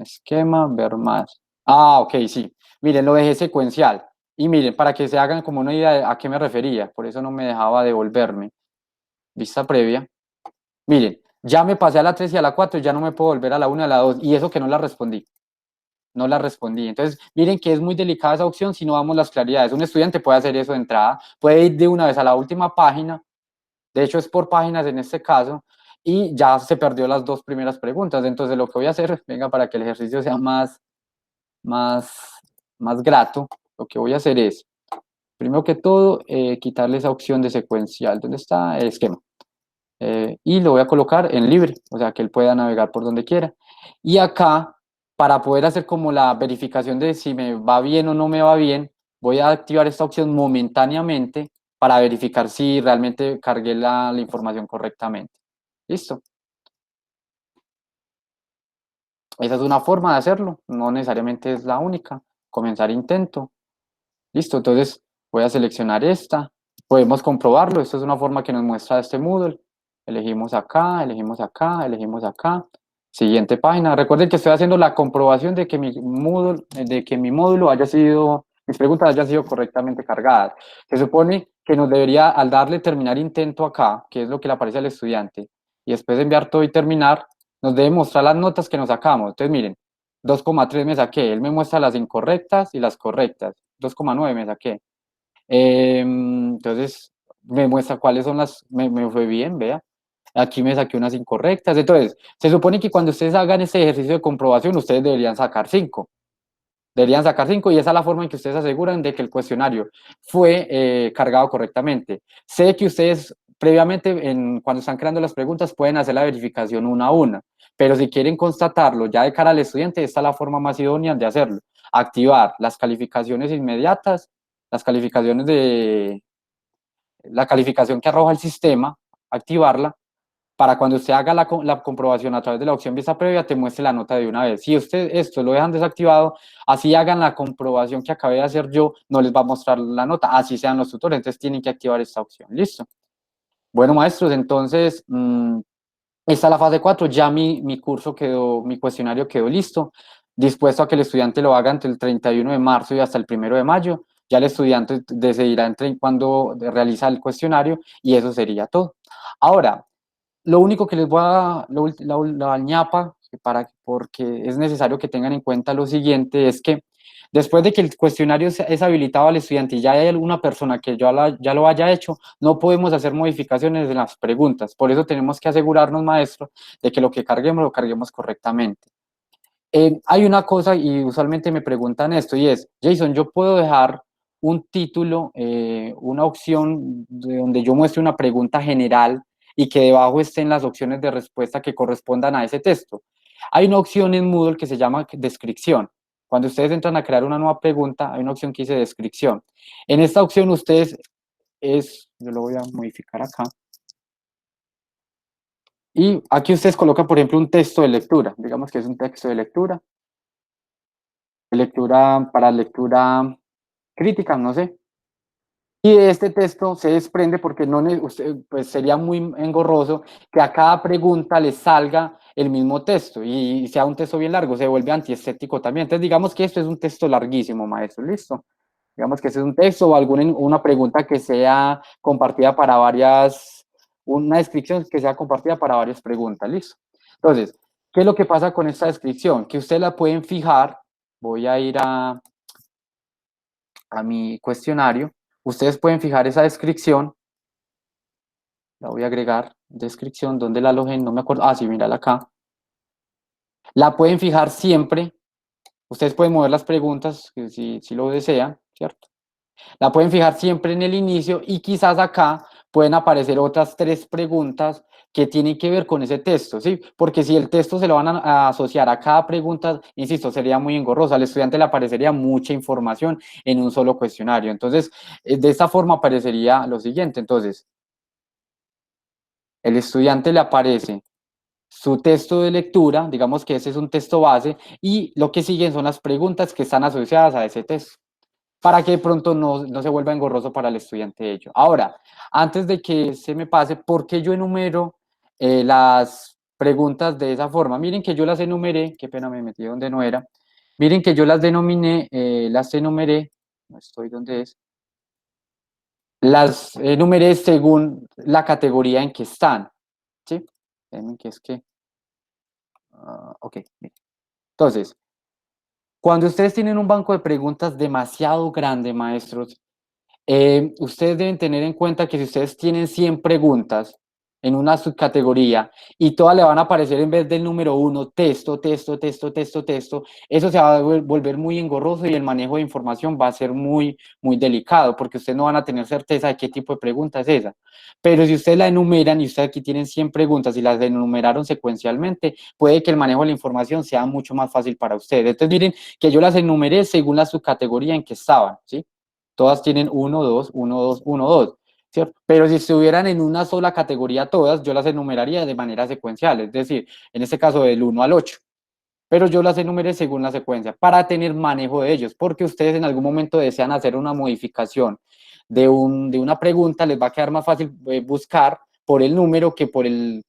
Esquema, ver más. Ah, ok, sí. Miren, lo dejé secuencial. Y miren, para que se hagan como una idea de a qué me refería, por eso no me dejaba devolverme. Vista previa. Miren, ya me pasé a la 3 y a la 4, ya no me puedo volver a la 1 y a la 2, y eso que no la respondí. No la respondí. Entonces, miren que es muy delicada esa opción si no damos las claridades. Un estudiante puede hacer eso de entrada, puede ir de una vez a la última página, de hecho es por páginas en este caso, y ya se perdió las 2 primeras preguntas. Entonces, lo que voy a hacer, venga, para que el ejercicio sea más grato, lo que voy a hacer es, primero que todo, quitarle esa opción de secuencial. ¿Dónde está el esquema? Y lo voy a colocar en libre, o sea, que él pueda navegar por donde quiera. Y acá, para poder hacer como la verificación de si me va bien o no me va bien, voy a activar esta opción momentáneamente para verificar si realmente cargué la información correctamente. ¿Listo? Esa es una forma de hacerlo, no necesariamente es la única. Comenzar intento. Listo, entonces voy a seleccionar esta. Podemos comprobarlo, esto es una forma que nos muestra este Moodle. Elegimos acá, elegimos acá, elegimos acá. Siguiente página. Recuerden que estoy haciendo la comprobación de que mi módulo haya sido, mis preguntas hayan sido correctamente cargadas. Se supone que nos debería, al darle terminar intento acá, que es lo que le aparece al estudiante, y después de enviar todo y terminar, nos debe mostrar las notas que nos sacamos. Entonces, miren, 2,3 me saqué, él me muestra las incorrectas y las correctas. 2,9 me saqué. Entonces, me muestra cuáles son me fue bien, vea. Aquí me saqué unas incorrectas. Entonces, se supone que cuando ustedes hagan este ejercicio de comprobación, ustedes deberían sacar 5. Deberían sacar 5 y esa es la forma en que ustedes aseguran de que el cuestionario fue cargado correctamente. Sé que ustedes previamente, cuando están creando las preguntas, pueden hacer la verificación una a una, pero si quieren constatarlo ya de cara al estudiante, esta es la forma más idónea de hacerlo. Activar las calificaciones inmediatas, las calificaciones la calificación que arroja el sistema, activarla, para cuando usted haga la comprobación a través de la opción vista previa, te muestre la nota de una vez. Si usted esto lo dejan desactivado, así hagan la comprobación que acabé de hacer yo, no les va a mostrar la nota, así sean los tutores, entonces tienen que activar esta opción. ¿Listo? Bueno, maestros, entonces, esta es la fase 4, ya mi curso quedó, mi cuestionario quedó listo, dispuesto a que el estudiante lo haga entre el 31 de marzo y hasta el 1 de mayo. Ya el estudiante decidirá cuándo realiza el cuestionario y eso sería todo. Ahora, lo único que les voy a, la ñapa, porque es necesario que tengan en cuenta lo siguiente, es que después de que el cuestionario es habilitado al estudiante y ya hay alguna persona que ya lo haya hecho, no podemos hacer modificaciones en las preguntas. Por eso tenemos que asegurarnos, maestro, de que lo que carguemos, lo carguemos correctamente. Hay una cosa, y usualmente me preguntan esto, y es, Jason, ¿yo puedo dejar un título, una opción donde yo muestre una pregunta general y que debajo estén las opciones de respuesta que correspondan a ese texto. Hay una opción en Moodle que se llama descripción. Cuando ustedes entran a crear una nueva pregunta, hay una opción que dice descripción. En esta opción ustedes yo lo voy a modificar acá. Y aquí ustedes colocan, por ejemplo, un texto de lectura. Digamos que es un texto de lectura. Para lectura crítica, no sé. Y de este texto se desprende porque pues sería muy engorroso que a cada pregunta le salga el mismo texto y sea un texto bien largo, se vuelve antiestético también. Entonces digamos que esto es un texto larguísimo, maestro, ¿listo? Digamos que este es un texto o una pregunta que sea compartida para una descripción que sea compartida para varias preguntas, ¿listo? Entonces, ¿qué es lo que pasa con esta descripción? Que ustedes la pueden fijar, voy a ir a mi cuestionario. Ustedes pueden fijar esa descripción, la voy a agregar, descripción, ¿dónde la alojen? No me acuerdo, sí, mírala acá. La pueden fijar siempre, ustedes pueden mover las preguntas si lo desean, ¿cierto? La pueden fijar siempre en el inicio y quizás acá pueden aparecer otras 3 preguntas que tienen que ver con ese texto, ¿sí? Porque si el texto se lo van a asociar a cada pregunta, insisto, sería muy engorroso, al estudiante le aparecería mucha información en un solo cuestionario. Entonces, de esta forma aparecería lo siguiente. Entonces, el estudiante le aparece su texto de lectura, digamos que ese es un texto base, y lo que siguen son las preguntas que están asociadas a ese texto, para que de pronto no se vuelva engorroso para el estudiante ello. Ahora, antes de que se me pase, ¿por qué yo enumero las preguntas de esa forma? Miren que yo las enumeré, qué pena me metí donde no era, miren que yo las enumeré, no estoy donde es, las enumeré según la categoría en que están, ¿sí? Déjenme que es que, ok, bien. Entonces, cuando ustedes tienen un banco de preguntas demasiado grande, maestros, ustedes deben tener en cuenta que si ustedes tienen 100 preguntas en una subcategoría y todas le van a aparecer en vez del número 1, texto, texto, texto, texto, texto, eso se va a volver muy engorroso y el manejo de información va a ser muy, muy delicado porque ustedes no van a tener certeza de qué tipo de pregunta es esa. Pero si ustedes la enumeran y ustedes aquí tienen 100 preguntas y las enumeraron secuencialmente, puede que el manejo de la información sea mucho más fácil para ustedes. Entonces miren que yo las enumeré según la subcategoría en que estaban, ¿sí? Todas tienen 1, 2, 1, 2, 1, 2, ¿cierto? Pero si estuvieran en una sola categoría todas, yo las enumeraría de manera secuencial, es decir, en este caso del 1 al 8. Pero yo las enumeré según la secuencia para tener manejo de ellos, porque ustedes en algún momento desean hacer una modificación de una pregunta, les va a quedar más fácil buscar por el número que por el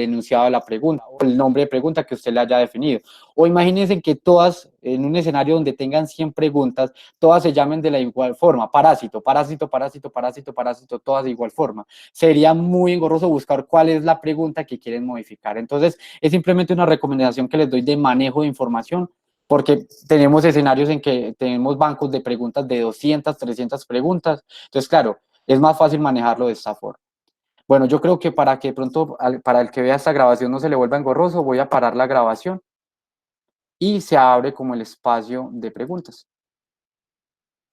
enunciado de la pregunta o el nombre de pregunta que usted le haya definido. O imagínense que todas, en un escenario donde tengan 100 preguntas, todas se llamen de la igual forma, parásito, parásito, parásito, parásito, parásito, todas de igual forma. Sería muy engorroso buscar cuál es la pregunta que quieren modificar. Entonces, es simplemente una recomendación que les doy de manejo de información, porque tenemos escenarios en que tenemos bancos de preguntas de 200, 300 preguntas. Entonces, claro, es más fácil manejarlo de esta forma. Bueno, yo creo que para que pronto, para el que vea esta grabación no se le vuelva engorroso, voy a parar la grabación y se abre como el espacio de preguntas.